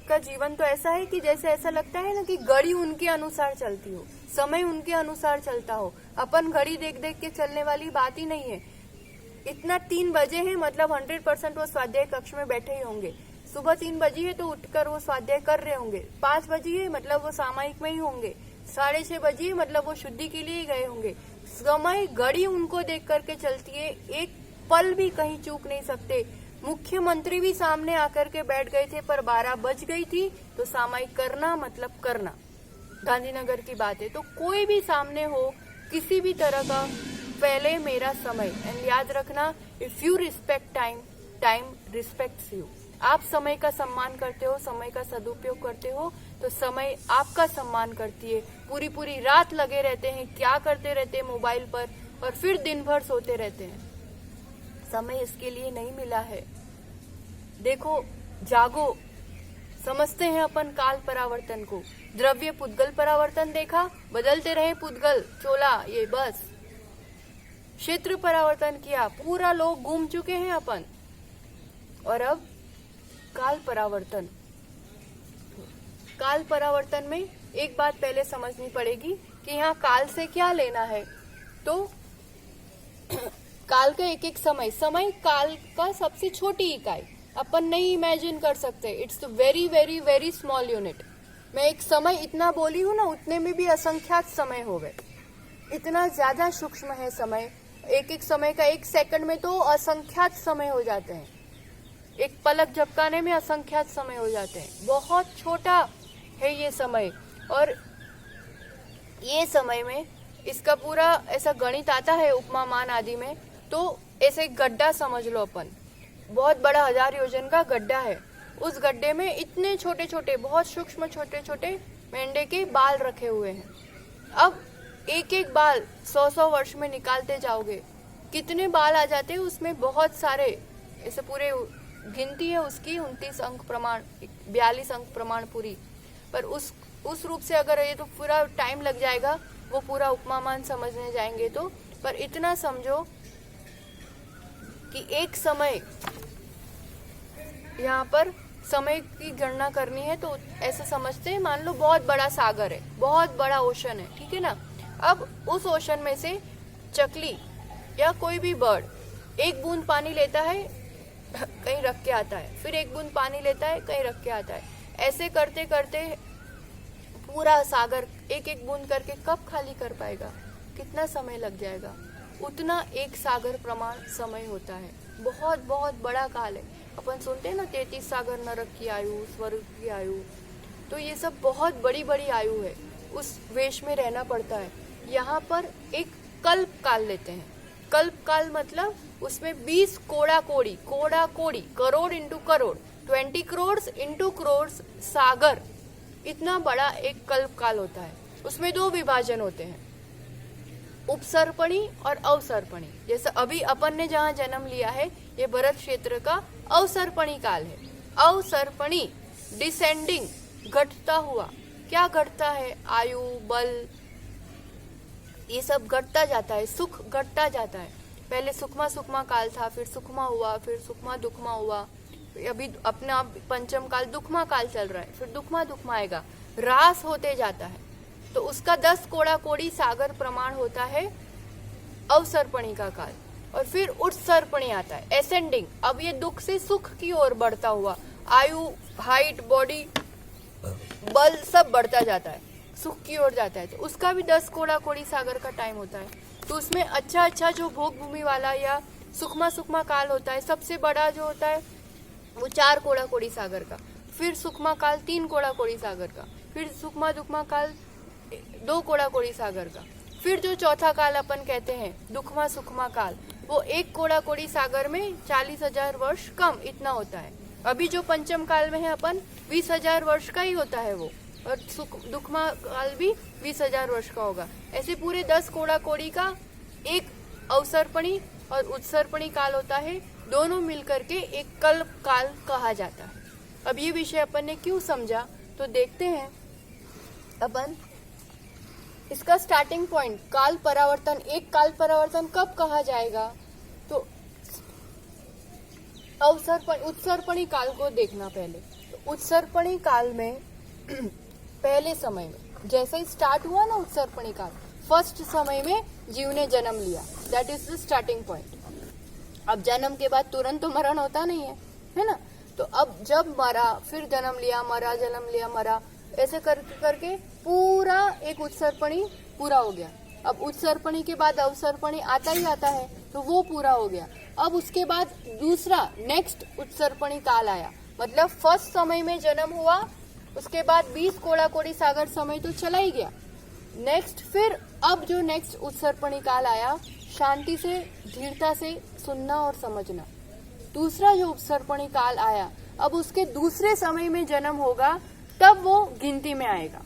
S1: का जीवन तो ऐसा है कि जैसे ऐसा लगता है ना कि घड़ी उनके अनुसार चलती हो, समय उनके अनुसार चलता हो। अपन घड़ी देख देख के चलने वाली बात ही नहीं है। इतना 3 बजे है मतलब 100% वो स्वाध्याय कक्ष में बैठे ही होंगे। सुबह 3 बजी है तो उठकर वो स्वाध्याय कर रहे होंगे। 5 बजी है मतलब वो सामायिक में ही होंगे। 6:30 बजे मतलब वो शुद्धि के लिए ही गए होंगे। समय घड़ी उनको देख करके चलती है, एक पल भी कहीं चूक नहीं सकते। मुख्यमंत्री भी सामने आकर के बैठ गए थे पर 12 बज गई थी तो सामायिक करना मतलब करना। गांधीनगर की बात है, तो कोई भी सामने हो किसी भी तरह का, पहले मेरा समय। एंड याद रखना, if you respect time, time respects you. आप समय का सम्मान करते हो, समय का सदुपयोग करते हो, तो समय आपका सम्मान करती है। पूरी पूरी रात लगे रहते हैं, क्या करते रहते हैं मोबाइल पर, और फिर दिन भर सोते रहते हैं। समय इसके लिए नहीं मिला है। देखो, जागो। समझते हैं अपन काल परावर्तन को। द्रव्य पुद्गल परावर्तन देखा, बदलते रहे पुद्गल चोला, ये बस। क्षेत्र परावर्तन किया, पूरा लोग घूम चुके हैं अपन। और अब काल परावर्तन। काल परावर्तन में एक बात पहले समझनी पड़ेगी कि यहाँ काल से क्या लेना है। तो काल का एक एक समय, समय काल का सबसे छोटी इकाई, अपन नहीं इमेजिन कर सकते। It's very very very small unit. मैं एक समय इतना बोली हूँ ना, उतने में भी असंख्यात समय हो गए। इतना ज्यादा सूक्ष्म है समय। एक एक समय का एक सेकंड में तो असंख्यात समय हो जाते हैं। एक पलक झपकाने में असंख्यात समय हो जाते हैं। बहुत छोटा है ये समय। और ये समय में इसका पूरा ऐसा गणित आता है उपमा मान आदि में, तो ऐसे गड्ढा समझ लो अपन। बहुत बड़ा 1000 योजन का गड्ढा है। उस गड्ढे में इतने छोटे छोटे, बहुत सूक्ष्म छोटे छोटे मेंढे के बाल रखे हुए हैं। अब एक एक बाल 100-100 वर्ष में निकालते जाओगे, कितने बाल आ जाते हैं उसमें। बहुत सारे ऐसे पूरे गिनती है उसकी 29 अंक प्रमाण, 42 अंक प्रमाण पूरी। पर उस रूप से अगर ये तो पूरा टाइम लग जाएगा, वो पूरा उपमामान समझने जाएंगे तो। पर इतना समझो कि एक समय, यहाँ पर समय की गणना करनी है तो ऐसा समझते हैं, मान लो बहुत बड़ा सागर है, बहुत बड़ा ओशन है, ठीक है ना। अब उस ओशन में से चकली या कोई भी बर्ड एक बूंद पानी लेता है, कहीं रख के आता है, फिर एक बूंद पानी लेता है, कहीं रख के आता है। ऐसे करते करते पूरा सागर एक एक बूंद करके कब खाली कर पाएगा? कितना समय लग जाएगा? उतना एक सागर प्रमाण समय होता है। बहुत बहुत बड़ा काल है। अपन सुनते हैं ना 33 सागर नरक की आयु, स्वर्ग की आयु, तो ये सब बहुत बड़ी बड़ी आयु है। उस वेश में रहना पड़ता है। यहाँ पर एक कल्प काल लेते हैं। कल्प काल मतलब उसमें 20 कोड़ा कोड़ी, करोड़ इंटू करोड़, 20 करोड़ इंटू करोड़ सागर, इतना बड़ा एक कल्प काल होता है। उसमें 2 विभाजन होते हैं, उपसर्पणी और अवसर्पणी। जैसे अभी अपन ने जहाँ जन्म लिया है, ये भरत क्षेत्र का अवसर्पणी काल है। अवसर्पणी डिसेंडिंग, घटता हुआ। क्या घटता है? आयु, बल, ये सब घटता जाता है, सुख घटता जाता है। पहले सुखमा सुखमा काल था, फिर सुखमा हुआ, फिर सुखमा दुखमा हुआ, अभी अपना पंचम काल दुखमा काल चल रहा है, फिर दुखमा दुखमा आएगा, रास होते जाता है। तो उसका 10 कोड़ा कोड़ी सागर प्रमाण होता है अवसर्पणी का काल। और फिर उत्सर्पणी आता है, एसेंडिंग। अब ये दुख से सुख की ओर बढ़ता हुआ, आयु, हाइट, बॉडी, बल सब बढ़ता जाता है, सुख की ओर जाता है। तो उसका भी 10 कोड़ा कोड़ी सागर का टाइम होता है। तो उसमें अच्छा अच्छा जो भोग भूमि वाला या सुखमा सुखमा काल होता है, सबसे बड़ा जो होता है वो 4 कोड़ा कोड़ी सागर का, फिर सुखमा काल 3 कोड़ा कोड़ी सागर का, फिर सुखमा दुखमा काल 2 कोड़ा कोड़ी सागर का, फिर जो चौथा काल अपन कहते हैं दुखमा सुखमा काल, वो 1 कोड़ा कोड़ी सागर में 40,000 वर्ष कम, इतना होता है। अभी जो पंचम काल में है अपन, 20,000 वर्ष का ही होता है वो, और दुखमा काल भी 20,000 वर्ष का होगा। ऐसे पूरे 10 कोड़ा कोड़ी का एक अवसर्पणी और उत्सर्पणी काल होता है, दोनों मिलकर के एक कल्प काल कहा जाता है। अब ये विषय अपन ने क्यों समझा, तो देखते हैं अपन इसका स्टार्टिंग पॉइंट। काल परावर्तन, एक काल परावर्तन कब कहा जाएगा? तो उत्सर्पणी काल को देखना पहले। तो उत्सर्पणी काल में पहले समय में जैसे ही स्टार्ट हुआ ना उत्सर्पणी काल, फर्स्ट समय में जीव ने जन्म लिया, that is the starting point. अब जन्म के बाद तुरंत तो मरण होता नहीं है ना। तो अब जब मरा, फिर जन्म लिया, मरा, जन्म लिया, मरा, ऐसे करके पूरा एक उत्सर्पणी पूरा हो गया। अब उत्सर्पणी के बाद अवसर्पणी आता ही आता है, तो वो पूरा हो गया। अब उसके बाद दूसरा नेक्स्ट उत्सर्पणी काल आया, मतलब फर्स्ट समय में जन्म हुआ, उसके बाद 20 कोड़ा कोड़ी सागर समय तो चला ही गया। नेक्स्ट फिर अब जो नेक्स्ट उत्सर्पणी काल आया, शांति से धीरता से सुनना और समझना। दूसरा जो उत्सर्पणी काल आया, अब उसके दूसरे समय में जन्म होगा, तब वो गिनती में आएगा।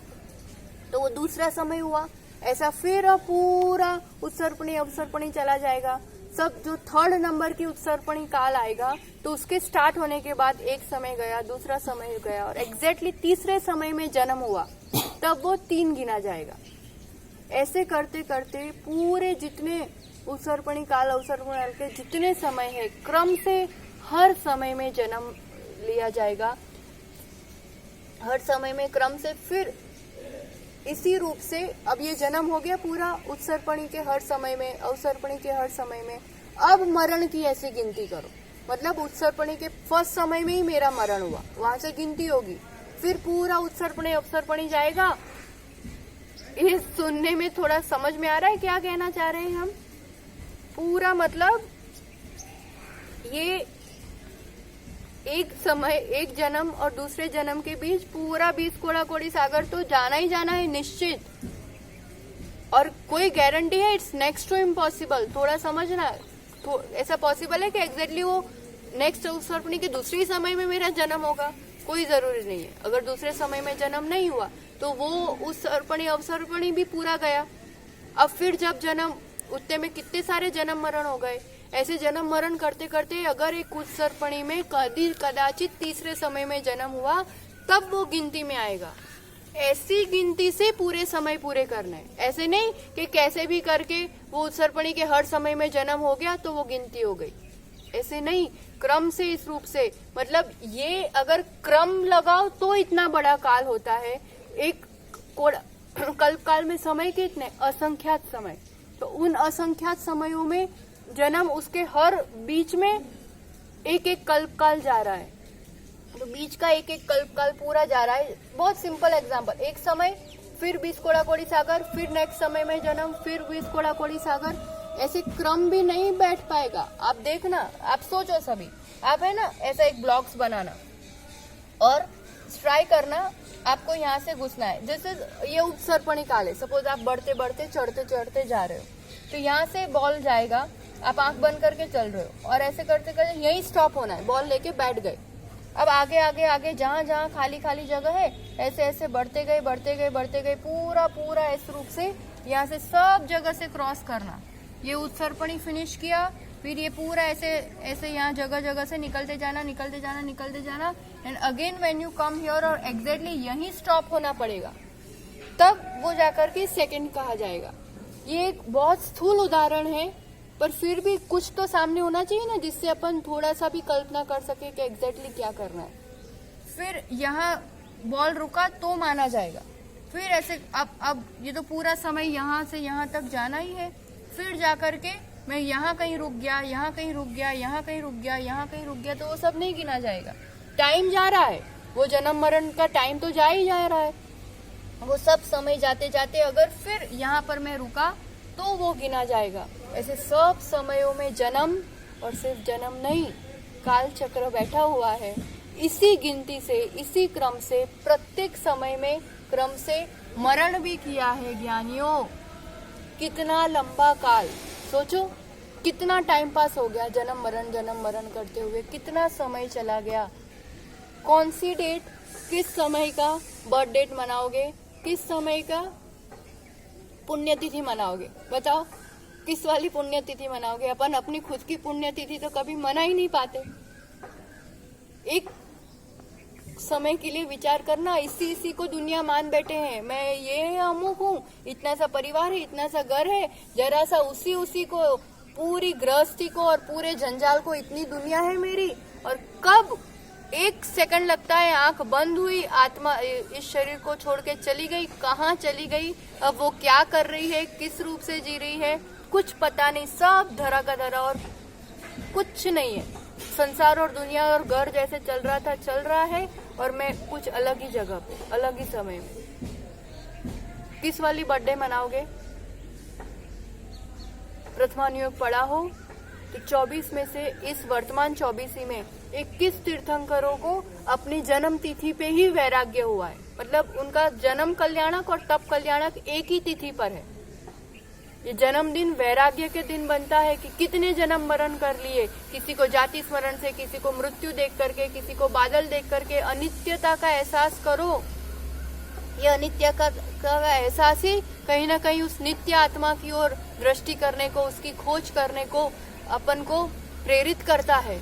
S1: तो वो दूसरा समय हुआ। ऐसा फिर अब पूरा उत्सर्पणी अवसर्पणी चला जाएगा। सब जो थर्ड नंबर की उत्सर्पणी काल आएगा, तो उसके स्टार्ट होने के बाद एक समय गया, दूसरा समय गया, और एग्जैक्टली तीसरे समय में जन्म हुआ, तब वो 3 गिना जाएगा। ऐसे करते करते पूरे जितने उत्सर्पणी काल अवसर्पणी काल के जितने समय है, क्रम से हर समय में जन्म लिया जाएगा। हर समय में क्रम से फिर इसी रूप से अब ये जन्म हो गया पूरा उत्सर्पणी के हर समय में, अवसर्पणी के हर समय में। अब मरण की ऐसी गिनती करो, मतलब उत्सर्पणी के फर्स्ट समय में ही मेरा मरण हुआ, वहां से गिनती होगी। फिर पूरा उत्सर्पणी अवसर्पणी जाएगा। ये सुनने में थोड़ा समझ में आ रहा है क्या कहना चाह रहे हैं हम? पूरा मतलब ये एक समय, एक जन्म और दूसरे जन्म के बीच पूरा 20 कोड़ा कोड़ी सागर तो जाना ही जाना है निश्चित, और कोई गारंटी है? It's next to impossible. थोड़ा समझना, तो ऐसा पॉसिबल है कि एग्जैक्टली वो नेक्स्ट उत्सर्पणी के दूसरे समय में मेरा जन्म होगा? कोई जरूरी नहीं है। अगर दूसरे समय में जन्म नहीं हुआ तो वो उत्सर्पणी अवसर्पणी भी पूरा गया। अब फिर जब जन्म, उतने में कितने सारे जन्म मरण हो गए। ऐसे जन्म मरण करते करते अगर एक उत्सर्पणी में कदाचित तीसरे समय में जन्म हुआ, तब वो गिनती में आएगा। ऐसी गिनती से पूरे समय पूरे करना है। ऐसे नहीं कि कैसे भी करके वो उत्सर्पणी के हर समय में जन्म हो गया तो वो गिनती हो गई। ऐसे नहीं, क्रम से, इस रूप से। मतलब ये अगर क्रम लगाओ तो इतना बड़ा काल होता है। एक कल्प काल में समय कितने? असंख्यात समय। तो उन असंख्यात समयों में जन्म, उसके हर बीच में एक एक कल्प काल जा रहा है। तो बीच का एक एक कल्प काल पूरा जा रहा है। बहुत सिंपल एग्जांपल, एक समय, फिर 20 कोड़ा कोड़ी सागर, फिर नेक्स्ट समय में जन्म, फिर 20 कोड़ा कोड़ी सागर। ऐसे क्रम भी नहीं बैठ पाएगा। आप देखना, आप सोचो सभी, आप है ना ऐसा एक ब्लॉक्स बनाना और ट्राई करना, आपको यहाँ से घुसना है। जैसे ये उत्सर्पणी काल है, सपोज आप बढ़ते बढ़ते चढ़ते चढ़ते जा रहे हो, तो यहाँ से बॉल जाएगा, आप आंख बंद करके चल रहे हो और ऐसे करते करते यहीं स्टॉप होना है। बॉल लेके बैठ गए। अब आगे आगे आगे जहाँ जहाँ खाली खाली जगह है, ऐसे ऐसे बढ़ते गए बढ़ते गए बढ़ते गए, पूरा पूरा इस रूप से यहाँ से सब जगह से क्रॉस करना। ये उत्सर्पणी फिनिश किया, फिर ये पूरा ऐसे ऐसे यहाँ जगह जगह से निकलते जाना निकलते जाना निकलते जाना, and again when you come here, और एग्जैक्टली यहीं स्टॉप होना पड़ेगा, तब वो जाकर के सेकंड कहा जाएगा। ये एक बहुत स्थूल उदाहरण है, पर फिर भी कुछ तो सामने होना चाहिए ना, जिससे अपन थोड़ा सा भी कल्पना कर सके कि एग्जैक्टली क्या करना है। फिर यहाँ बॉल रुका तो माना जाएगा। फिर ऐसे अब ये तो पूरा समय यहाँ से यहाँ तक जाना ही है। फिर जाकर के मैं यहाँ कहीं रुक गया, यहाँ कहीं रुक गया, यहाँ कहीं रुक गया, यहाँ कहीं रुक गया, तो वो सब नहीं गिना जाएगा। टाइम जा रहा है, वो जन्म मरण का टाइम तो जा ही जा रहा है। वो सब समय जाते जाते अगर फिर यहाँ पर मैं रुका तो वो गिना जाएगा। ऐसे सब समयों में जन्म, और सिर्फ जन्म नहीं, काल चक्र बैठा हुआ है। इसी गिनती से, इसी क्रम से, प्रत्येक समय में क्रम से मरण भी किया है ज्ञानियों। कितना लंबा काल, सोचो कितना टाइम पास हो गया जन्म मरण करते हुए, कितना समय चला गया। कौन सी डेट, किस समय का बर्थ डेट मनाओगे, किस समय का पुण्यतिथि मनाओगे? बताओ, किस वाली पुण्यतिथि मनाओगे? अपन अपनी खुद की पुण्यतिथि तो कभी मना ही नहीं पाते। एक समय के लिए विचार करना, इसी को दुनिया मान बैठे हैं। मैं ये अमुक हूँ, इतना सा परिवार है, इतना सा घर है, जरा सा उसी को, पूरी गृहस्थी को और पूरे जंजाल को, इतनी दुनिया है मेरी। और कब एक सेकंड लगता है, आंख बंद हुई, आत्मा इस शरीर को छोड़ के चली गई, कहाँ चली गई, अब वो क्या कर रही है, किस रूप से जी रही है, कुछ पता नहीं। सब धरा का धरा और कुछ नहीं है। संसार और दुनिया और घर जैसे चल रहा था चल रहा है, और मैं कुछ अलग ही जगह पे, अलग ही समय में। किस वाली बर्थडे मनाओगे? प्रथमानुयोग पढ़ा हो, तो 24 में से इस वर्तमान 24 में 21 तीर्थंकरों को अपनी जन्म तिथि पे ही वैराग्य हुआ है। मतलब उनका जन्म कल्याणक और तप कल्याणक एक ही तिथि पर है। ये जन्मदिन वैराग्य के दिन बनता है कि कितने जन्म मरण कर लिए, किसी को जाति स्मरण से, किसी को मृत्यु देख करके, किसी को बादल देख करके अनित्यता का एहसास करो। ये अनित्य का एहसास ही कहीं ना कहीं उस नित्य आत्मा की ओर दृष्टि करने को, उसकी खोज करने को अपन को प्रेरित करता है।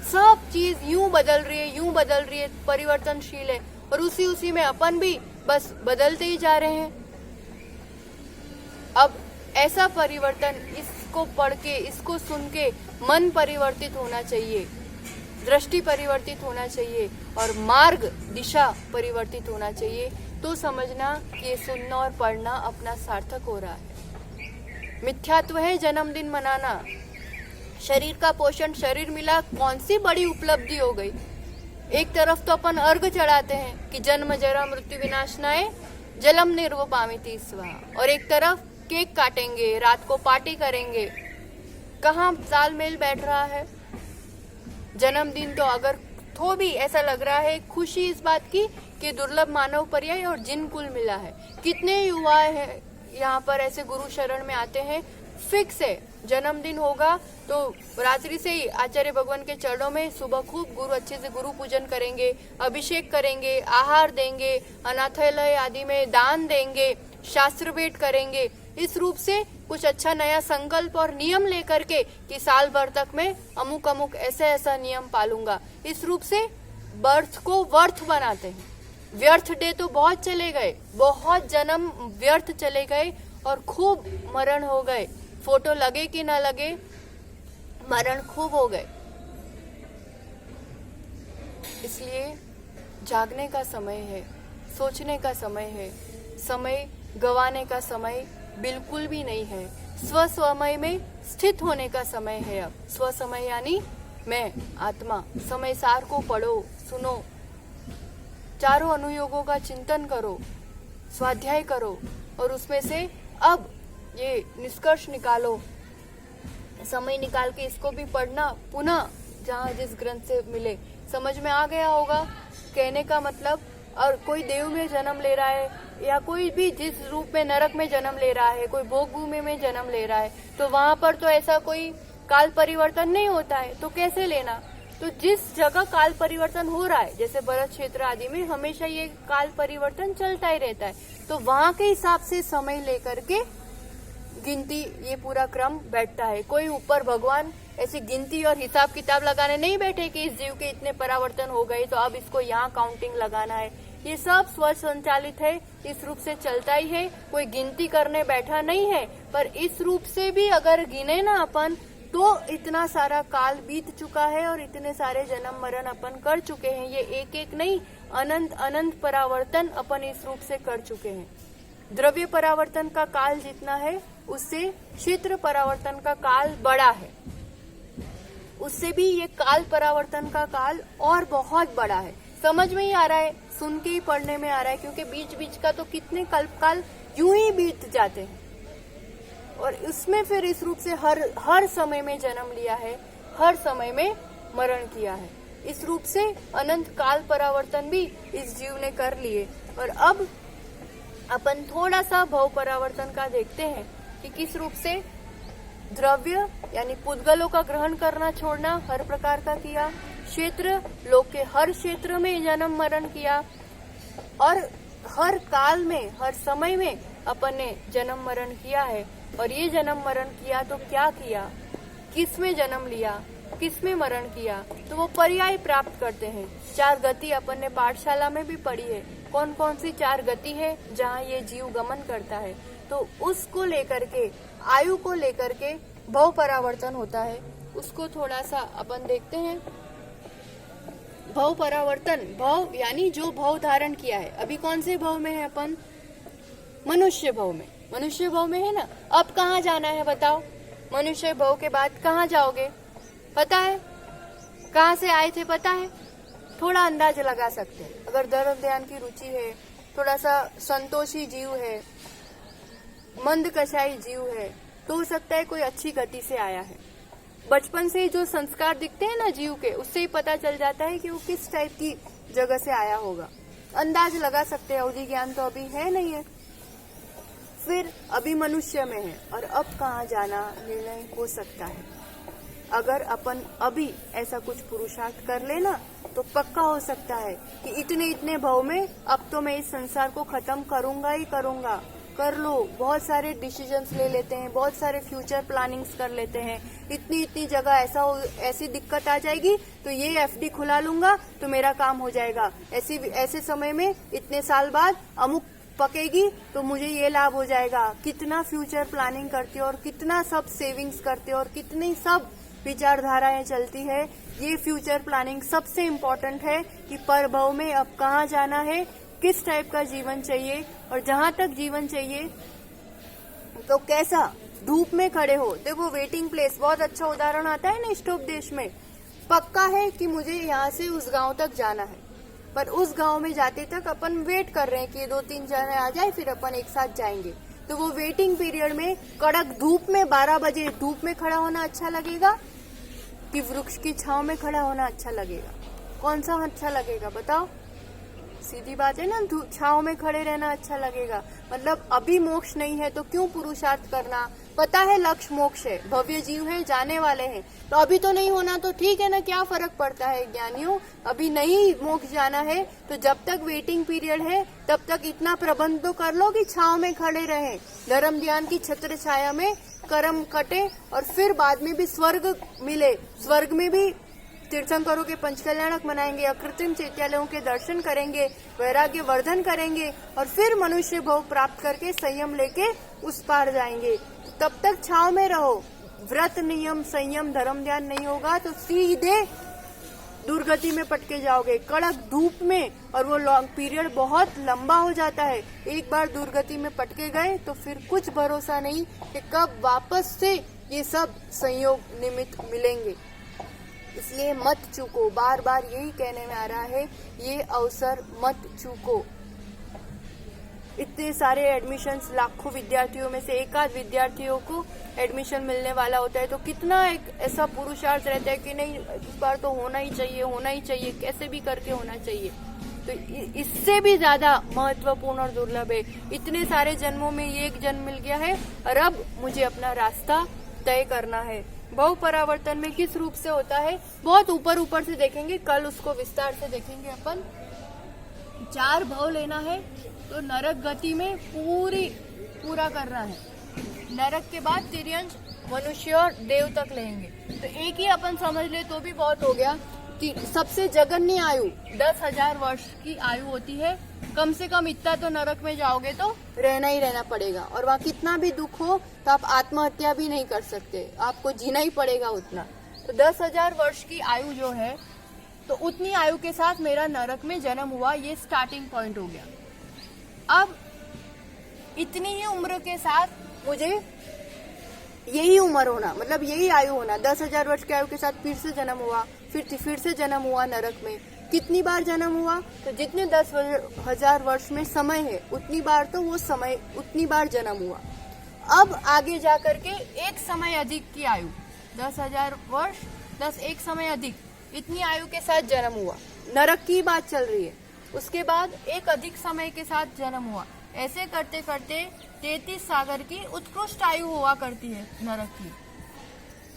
S1: सब चीज यूं बदल रही है, परिवर्तनशील है, और उसी में अपन भी बस बदलते ही जा रहे हैं। अब ऐसा परिवर्तन, इसको पढ़ के, इसको सुन के मन परिवर्तित होना चाहिए, दृष्टि परिवर्तित होना चाहिए और मार्ग, दिशा परिवर्तित होना चाहिए। तो समझना कि ये सुनना और पढ़ना अपना सार्थक हो रहा है। मिथ्यात्व है जन्मदिन मनाना। शरीर का पोषण, शरीर मिला, कौन सी बड़ी उपलब्धि हो गई। एक तरफ तो अपन अर्घ चढ़ाते हैं कि जन्म जरा मृत्यु विनाशनाय जलम निर्वपामिति स्वाहा, और एक तरफ केक काटेंगे, रात को पार्टी करेंगे। कहाँ तालमेल बैठ रहा है। जन्मदिन तो अगर तो भी ऐसा लग रहा है खुशी इस बात की कि दुर्लभ मानव पर्याय और जिन कुल मिला है। कितने युवा है यहाँ पर ऐसे गुरु शरण में आते हैं, फिक्स है जन्मदिन होगा तो रात्रि से ही आचार्य भगवान के चरणों में सुबह खूब गुरु अच्छे से गुरु पूजन करेंगे, अभिषेक करेंगे, आहार देंगे, अनाथालय आदि में दान देंगे, शास्त्र भेंट करेंगे। इस रूप से कुछ अच्छा नया संकल्प और नियम लेकर के कि साल भर तक मैं अमुक अमुक ऐसा नियम पालूंगा। इस रूप से बर्थ को वर्थ बनाते हैं। व्यर्थ डे तो बहुत चले गए, बहुत जन्म व्यर्थ चले गए और खूब मरण हो गए। फोटो लगे कि ना लगे, मरण खूब हो गए। इसलिए जागने का समय है, सोचने का समय है, समय गवाने का समय बिल्कुल भी नहीं है। स्व समय में स्थित होने का समय है। अब स्व समय यानी मैं आत्मा। समय सार को पढ़ो, सुनो, चारों अनुयोगों का चिंतन करो, स्वाध्याय करो और उसमें से अब ये निष्कर्ष निकालो। समय निकाल के इसको भी पढ़ना, पुनः जहाँ जिस ग्रंथ से मिले समझ में आ गया होगा। कहने का मतलब, और कोई देव में जन्म ले रहा है या कोई भी जिस रूप में नरक में जन्म ले रहा है, कोई भोग भूमि में जन्म ले रहा है, तो वहां पर तो ऐसा कोई काल परिवर्तन नहीं होता है, तो कैसे लेना। तो जिस जगह काल परिवर्तन हो रहा है, जैसे भरत क्षेत्र आदि में हमेशा ये काल परिवर्तन चलता ही रहता है, तो वहां के हिसाब से समय लेकर के गिनती, ये पूरा क्रम बैठता है। कोई ऊपर भगवान ऐसी गिनती और हिसाब किताब लगाने नहीं बैठे कि इस जीव के इतने परावर्तन हो गए तो अब इसको यहाँ काउंटिंग लगाना है। ये सब स्व संचालित है, इस रूप से चलता ही है। कोई गिनती करने बैठा नहीं है, पर इस रूप से भी अगर गिने ना अपन तो इतना सारा काल बीत चुका है और इतने सारे जन्म मरण अपन कर चुके हैं। ये एक एक नहीं, अनंत अनंत परावर्तन अपन इस रूप से कर चुके हैं। द्रव्य परावर्तन का काल जितना है उससे क्षेत्र परावर्तन का काल बड़ा है। उससे भी ये काल परावर्तन का काल और बहुत बड़ा है। समझ में ही आ रहा है, सुन के ही पढ़ने में आ रहा है, क्योंकि बीच बीच का तो कितने कल्पकाल यूं ही बीत जाते हैं और उसमें फिर इस रूप से हर समय में जन्म लिया है, हर समय में मरण किया है। इस रूप से अनंत काल परावर्तन भी इस जीव ने कर लिए। और अब अपन थोड़ा सा भव परावर्तन का देखते हैं कि किस रूप से द्रव्य यानी पुद्गलों का ग्रहण करना छोड़ना हर प्रकार का किया, क्षेत्र लोक के हर क्षेत्र में जन्म मरण किया और हर काल में, हर समय में अपन ने जन्म मरण किया है। और ये जन्म मरण किया तो क्या किया, किस में जन्म लिया, किस में मरण किया, तो वो पर्याय प्राप्त करते हैं। 4 गति अपन ने पाठशाला में भी पढ़ी है। कौन कौन सी 4 गति है जहाँ ये जीव गमन करता है, तो उसको लेकर के, आयु को लेकर के भव परावर्तन होता है। उसको थोड़ा सा अपन देखते हैं। भव परावर्तन, भव यानी जो भव धारण किया है। अभी कौन से भव में है अपन? मनुष्य भव में। मनुष्य भव में है ना। अब कहाँ जाना है बताओ? मनुष्य भव के बाद कहाँ जाओगे पता है? कहाँ से आए थे पता है? थोड़ा अंदाज लगा सकते हैं। अगर धर्म ध्यान की रुचि है, थोड़ा सा संतोषी जीव है, मंद कषाई जीव है, तो हो सकता है कोई अच्छी गति से आया है। बचपन से ही जो संस्कार दिखते हैं ना जीव के, उससे ही पता चल जाता है कि वो किस टाइप की जगह से आया होगा। अंदाज लगा सकते हैं, अवधि ज्ञान तो अभी है नहीं है, फिर अभी मनुष्य में है, और अब कहाँ जाना निर्णय हो सकता है। अगर अपन अभी ऐसा कुछ पुरुषार्थ कर लेना तो पक्का हो सकता है कि इतने इतने भाव में अब तो मैं इस संसार को खत्म करूंगा ही करूंगा। कर लो, बहुत सारे डिसीजंस ले लेते हैं, बहुत सारे फ्यूचर प्लानिंग्स कर लेते हैं, इतनी इतनी जगह ऐसी दिक्कत आ जाएगी तो ये एफडी खुला लूंगा तो मेरा काम हो जाएगा, ऐसे समय में इतने साल बाद अमुक पकेगी तो मुझे ये लाभ हो जाएगा। कितना फ्यूचर प्लानिंग करते हो और कितना सब सेविंग्स करते हो और कितनी सब विचारधाराएं चलती है। ये फ्यूचर प्लानिंग सबसे इम्पोर्टेंट है कि परभव में अब कहाँ जाना है, किस टाइप का जीवन चाहिए, और जहां तक जीवन चाहिए तो कैसा, धूप में खड़े हो। देखो वेटिंग प्लेस बहुत अच्छा उदाहरण आता है ना इष्टोपदेश में। पक्का है कि मुझे यहाँ से उस गांव तक जाना है, पर उस गांव में जाते तक अपन वेट कर रहे हैं कि 2-3 जने आ जाए, फिर अपन एक साथ जाएंगे। तो वो वेटिंग पीरियड में कड़क धूप में 12 बजे धूप में खड़ा होना अच्छा लगेगा कि वृक्ष की छांव में खड़ा होना अच्छा लगेगा? कौन सा अच्छा लगेगा बताओ? सीधी बात है ना, छांव में खड़े रहना अच्छा लगेगा। मतलब अभी मोक्ष नहीं है तो क्यों पुरुषार्थ करना? पता है लक्ष्य मोक्ष है, भव्य जीव है, जाने वाले हैं, तो अभी तो नहीं होना तो ठीक है ना, क्या फर्क पड़ता है ज्ञानियों। अभी नहीं मोक्ष जाना है तो जब तक वेटिंग पीरियड है तब तक इतना प्रबंध तो कर लो कि छांव में खड़े रहें, धर्म ध्यान की छत्र छाया में कर्म कटे, और फिर बाद में भी स्वर्ग मिले। स्वर्ग में भी तीर्थंकरों के पंचकल्याणक मनाएंगे, अकृत्रिम चैत्यालयों के दर्शन करेंगे, वैराग्य वर्धन करेंगे, और फिर मनुष्य भव प्राप्त करके संयम लेके उस पार जाएंगे। तब तक छाव में रहो। व्रत नियम संयम धर्म ध्यान नहीं होगा तो सीधे दुर्गति में पटके जाओगे, कड़क धूप में, और वो लॉन्ग पीरियड बहुत लंबा हो जाता है। एक बार दुर्गति में पटके गए तो फिर कुछ भरोसा नहीं कि कब वापस से ये सब संयोग निमित्त मिलेंगे। इसलिए मत चूको, बार बार यही कहने में आ रहा है, ये अवसर मत चूको। इतने सारे एडमिशन्स, लाखों विद्यार्थियों में से एक आध विद्यार्थियों को एडमिशन मिलने वाला होता है, तो कितना एक ऐसा पुरुषार्थ रहता है कि नहीं इस बार तो होना ही चाहिए, कैसे भी करके होना चाहिए। तो इससे भी ज्यादा महत्वपूर्ण और दुर्लभ है। इतने सारे जन्मों में ये एक जन्म मिल गया है और अब मुझे अपना रास्ता तय करना है। भव परावर्तन में किस रूप से होता है बहुत ऊपर से देखेंगे, कल उसको विस्तार से देखेंगे अपन। 4 भव लेना है तो नरक गति में पूरा करना है। नरक के बाद तिर्यंश, मनुष्य और देव तक लेंगे। तो एक ही अपन समझ ले तो भी बहुत हो गया। सबसे जघन्य आयु 10,000 वर्ष की आयु होती है। कम से कम इतना तो नरक में जाओगे तो रहना ही रहना पड़ेगा, और वहाँ कितना भी दुख हो तो आप आत्महत्या भी नहीं कर सकते, आपको जीना ही पड़ेगा उतना। तो 10,000 वर्ष की आयु जो है, तो उतनी आयु के साथ मेरा नरक में जन्म हुआ, ये स्टार्टिंग पॉइंट हो गया। अब इतनी ही उम्र के साथ मुझे यही उम्र होना, मतलब यही आयु होना, 10,000 वर्ष की आयु के साथ फिर से जन्म हुआ, फिर से जन्म हुआ नरक में। कितनी बार जन्म हुआ? तो जितने 10,000 वर्ष में समय है उतनी बार तो वो समय उतनी बार जन्म हुआ। अब आगे जा करके एक समय अधिक की आयु, 10,000 वर्ष 10 एक समय अधिक, इतनी आयु के साथ जन्म हुआ, नरक की बात चल रही है। उसके बाद एक अधिक समय के साथ जन्म हुआ। ऐसे करते करते 33 सागर की उत्कृष्ट आयु हुआ करती है नरक की।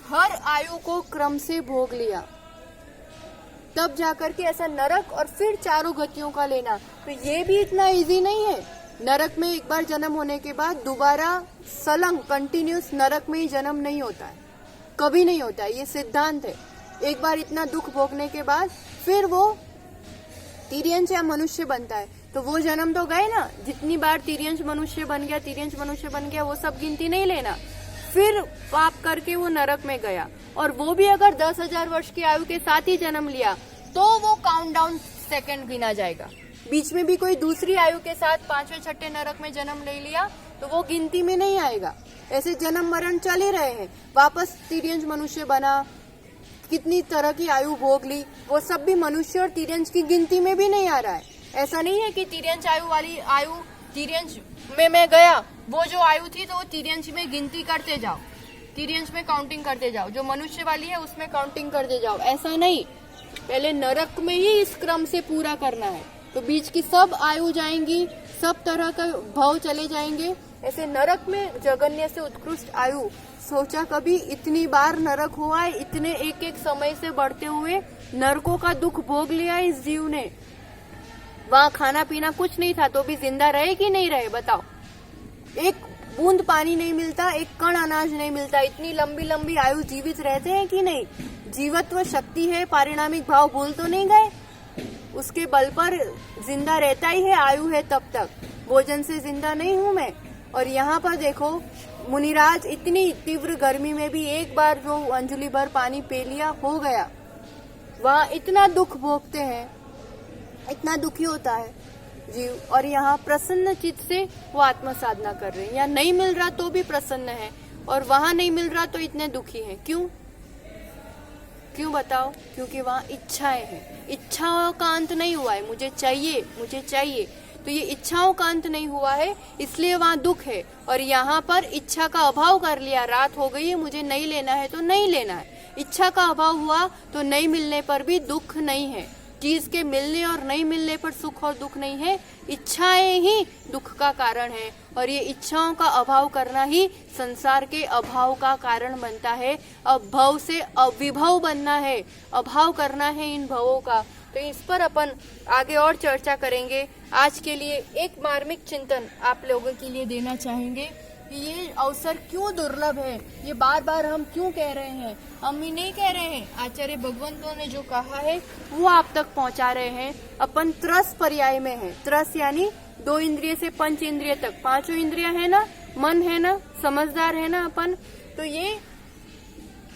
S1: हर आयु को क्रम से भोग लिया, तब जाकर के ऐसा नरक, और फिर चारों गतियों का लेना। तो ये भी इतना इजी नहीं है। नरक में एक बार जन्म होने के बाद दोबारा सलंग कंटिन्यूस नरक में ही जन्म नहीं होता है, कभी नहीं होता है, ये सिद्धांत है। एक बार इतना दुख भोगने के बाद फिर वो तिर्यंश या मनुष्य बनता है, तो वो जन्म तो गए ना। जितनी बार तिर्यंश मनुष्य बन गया वो सब गिनती नहीं लेना। फिर पाप करके वो नरक में गया, और वो भी अगर 10,000 वर्ष की आयु के साथ ही जन्म लिया तो वो काउंटडाउन सेकंड गिना जाएगा। बीच में भी कोई दूसरी आयु के साथ 5वें 6ठे नरक में जन्म ले लिया तो वो गिनती में नहीं आएगा। ऐसे जन्म मरण चल ही रहे हैं, वापस तिर्यंश मनुष्य बना, कितनी तरह की आयु भोग ली, वो सब भी मनुष्य और तिर्यंश की गिनती में भी नहीं आ रहा है। ऐसा नहीं है कि तिर्यंश आयु वाली आयु तिर्यंश में मैं गया, वो जो आयु थी तो वो तिर्यंश में गिनती करते जाओ, तिर्यंश में काउंटिंग करते जाओ, जो मनुष्य वाली है उसमें काउंटिंग करते जाओ, ऐसा नहीं, पहले नरक में ही इस क्रम से पूरा करना है। तो बीच की सब आयु जाएंगी, सब तरह का भाव चले जाएंगे। ऐसे नरक में जगन्य से उत्कृष्ट आयु, सोचा कभी इतनी बार नरक हुआ है, इतने एक एक समय से बढ़ते हुए नरकों का दुख भोग लिया इस जीव ने। वहाँ खाना पीना कुछ नहीं था तो भी जिंदा रहे कि नहीं रहे बताओ। एक बूंद पानी नहीं मिलता, एक कण अनाज नहीं मिलता, इतनी लंबी लंबी आयु जीवित रहते हैं कि नहीं। जीवत्व शक्ति है, पारिणामिक भाव भूल तो नहीं गए, उसके बल पर जिंदा रहता ही है, आयु है तब तक। भोजन से जिंदा नहीं हूं मैं। और यहाँ पर देखो मुनिराज इतनी तीव्र गर्मी में भी एक बार जो अंजलि भर पानी पी लिया हो गया। वहाँ इतना दुख भोगते हैं, इतना दुखी होता है जीव, और यहाँ प्रसन्न चित्त से वो आत्म साधना कर रहे हैं। यहाँ नहीं मिल रहा तो भी प्रसन्न है, और वहाँ नहीं मिल रहा तो इतने दुखी हैं। क्यों क्यों बताओ? क्योंकि वहाँ इच्छाएं हैं, इच्छाओं का अंत नहीं हुआ है। मुझे चाहिए, मुझे चाहिए, तो ये इच्छाओं का अंत नहीं हुआ है, इसलिए वहाँ दुख है। और यहाँ पर इच्छा का अभाव कर लिया, रात हो गई है, मुझे नहीं लेना है तो नहीं लेना है। इच्छा का अभाव हुआ तो नहीं मिलने पर भी दुख नहीं है। चीज के मिलने और नहीं मिलने पर सुख और दुख नहीं है, इच्छाएं ही दुख का कारण है। और ये इच्छाओं का अभाव करना ही संसार के अभाव का कारण बनता है। अभाव से अविभव बनना है, अभाव करना है इन भवों का। तो इस पर अपन आगे और चर्चा करेंगे। आज के लिए एक मार्मिक चिंतन आप लोगों के लिए देना चाहेंगे कि ये अवसर क्यों दुर्लभ है, ये बार बार हम क्यों कह रहे हैं। हम ही नहीं कह रहे हैं, आचार्य भगवंतों ने जो कहा है वो आप तक पहुंचा रहे हैं। अपन त्रस पर्याय में है। त्रस यानी 2 इंद्रिय से 5 इंद्रिय तक, 5 इंद्रिय है ना, मन है ना, समझदार है ना अपन। तो ये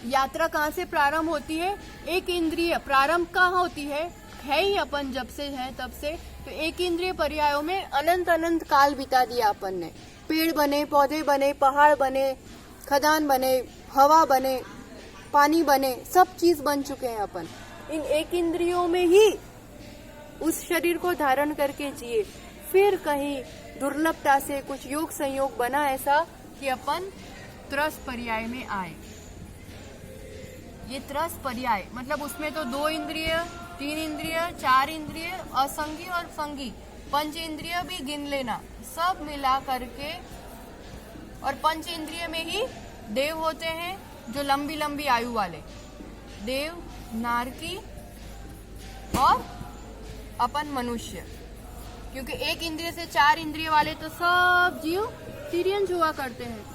S1: यात्रा कहाँ से प्रारंभ होती है? एक इंद्रिय प्रारंभ कहाँ होती है ही अपन जब से है तब से। तो एक इंद्रिय पर्यायों में अनंत अनंत काल बिता दिया अपन ने। पेड़ बने, पौधे बने, पहाड़ बने, खदान बने, हवा बने, पानी बने, सब चीज बन चुके हैं अपन। इन एक इंद्रियों में ही उस शरीर को धारण करके जिए। फिर कहीं दुर्लभता से कुछ योग संयोग बना ऐसा कि अपन त्रस पर्याय में आए। ये त्रस पर्याय मतलब उसमें तो 2 इंद्रिय, 3 इंद्रिय, 4 इंद्रिय, असंगी और संगी, 5 इंद्रिय भी गिन लेना, सब मिला करके। और 5 इंद्रिय में ही देव होते हैं जो लंबी लंबी आयु वाले, देव, नारकी और अपन मनुष्य। क्योंकि एक इंद्रिय से 4 इंद्रिय वाले तो सब जीव तिर्यंश हुआ करते हैं।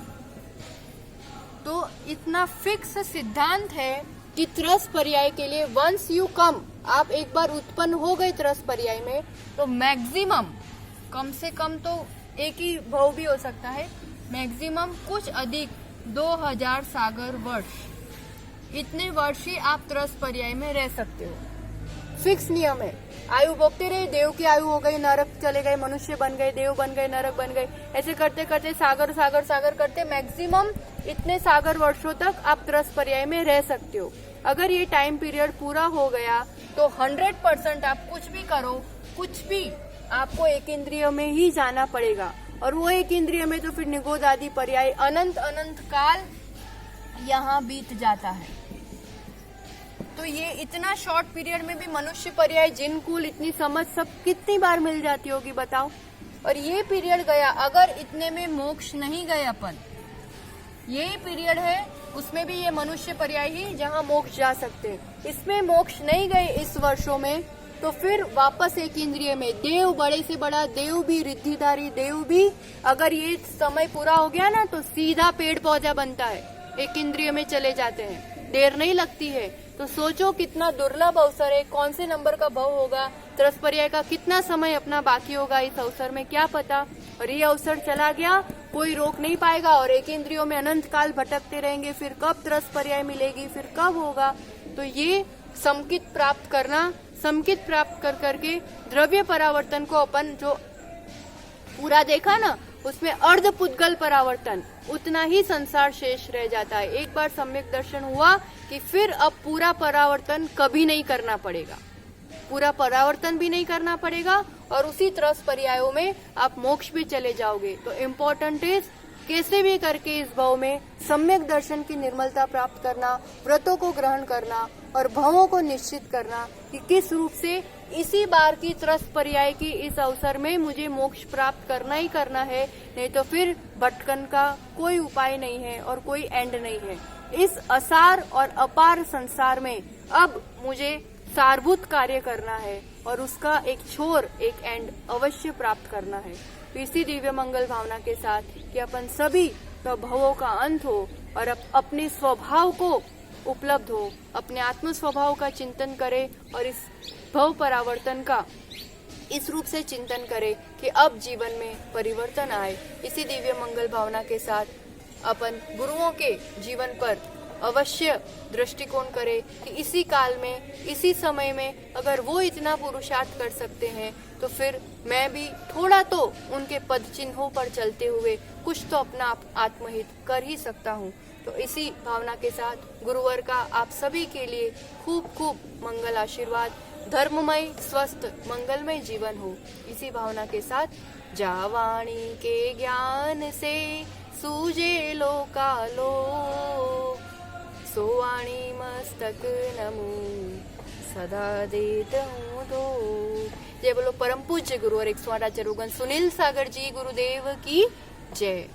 S1: तो इतना फिक्स सिद्धांत है कि त्रस पर्याय के लिए वंस यू कम, आप एक बार उत्पन्न हो गए त्रस पर्याय में, तो मैक्सिमम, कम से कम तो एक ही भाव भी हो सकता है, मैक्सिमम कुछ अधिक 2000 सागर वर्ष, इतने वर्ष ही आप त्रस पर्याय में रह सकते हो। फिक्स नियम है। आयु भोगते रहे, देव की आयु हो गई, नरक चले गए, मनुष्य बन गए, देव बन गए, नरक बन गए, ऐसे करते करते सागर सागर सागर करते मैक्सिमम इतने सागर वर्षों तक आप त्रस पर्याय में रह सकते हो। अगर ये टाइम पीरियड पूरा हो गया तो 100% आप कुछ भी करो, कुछ भी आपको एक इंद्रिय में ही जाना पड़ेगा। और वो एक इंद्रिय में तो फिर निगोद आदि पर्याय अनंत अनंत काल यहाँ बीत जाता है। तो ये इतना शॉर्ट पीरियड में भी मनुष्य पर्याय, जिन कुल, इतनी समझ सब कितनी बार मिल जाती होगी बताओ। और ये पीरियड गया, अगर इतने में मोक्ष नहीं गए अपन, ये पीरियड है उसमें भी ये मनुष्य पर्याय ही जहाँ मोक्ष जा सकते हैं। इसमें मोक्ष नहीं गए इस वर्षों में, तो फिर वापस एक इंद्रिय में, देव बड़े से बड़ा देव भी, रिद्धिधारी देव भी, अगर ये समय पूरा हो गया ना तो सीधा पेड़ पौधा बनता है, एक इंद्रिय में चले जाते हैं, देर नहीं लगती है। तो सोचो कितना दुर्लभ अवसर है, कौन से नंबर का भाव होगा, त्रस पर्याय का कितना समय अपना बाकी होगा इस अवसर में, क्या पता। और ये अवसर चला गया, कोई रोक नहीं पाएगा, और एक इंद्रियों में अनंत काल भटकते रहेंगे। फिर कब त्रस पर्याय मिलेगी, फिर कब होगा। तो ये समकित प्राप्त करना, समकित प्राप्त कर करके द्रव्य परावर्तन को अपन जो पूरा देखा ना, उसमें अर्ध पुद्गल परावर्तन, उतना ही संसार शेष रह जाता है। एक बार सम्यक दर्शन हुआ कि फिर अब पूरा परावर्तन कभी नहीं करना पड़ेगा, पूरा परावर्तन भी नहीं करना पड़ेगा, और उसी त्रस पर्यायों में आप मोक्ष भी चले जाओगे। तो इम्पोर्टेंट इज कैसे भी करके इस भव में सम्यक दर्शन की निर्मलता प्राप्त करना, व्रतों को ग्रहण करना और भवों को निश्चित करना कि किस रूप से इसी बार की त्रस्त पर्याय की इस अवसर में मुझे मोक्ष प्राप्त करना ही करना है, नहीं तो फिर भटकन का कोई उपाय नहीं है और कोई एंड नहीं है। इस असार और अपार संसार में अब मुझे सारभूत कार्य करना है और उसका एक छोर, एक एंड अवश्य प्राप्त करना है। तो इसी दिव्य मंगल भावना के साथ कि अपन सभी का भवों का अंत हो और अपने स्वभाव को उपलब्ध हो, अपने आत्म स्वभाव का चिंतन करे और इस भव परावर्तन का इस रूप से चिंतन करे कि अब जीवन में परिवर्तन आए। इसी दिव्य मंगल भावना के साथ अपन गुरुओं के जीवन पर अवश्य दृष्टिकोण करे कि इसी काल में, इसी समय में अगर वो इतना पुरुषार्थ कर सकते हैं तो फिर मैं भी थोड़ा तो उनके पद चिन्हों पर चलते हुए कुछ तो अपना आत्महित कर ही सकता हूँ। तो इसी भावना के साथ गुरुवर का आप सभी के लिए खूब खूब मंगल आशीर्वाद, धर्ममय, स्वस्थ, मंगलमय जीवन हो। इसी भावना के साथ जावाणी के ज्ञान से सूझे लोकालो, सोवाणी मस्तक नमो सदा देत हूँ दो। जय बोलो परम पूज्य गुरु और 108 आचार्य सुनील सागर जी गुरुदेव की जय।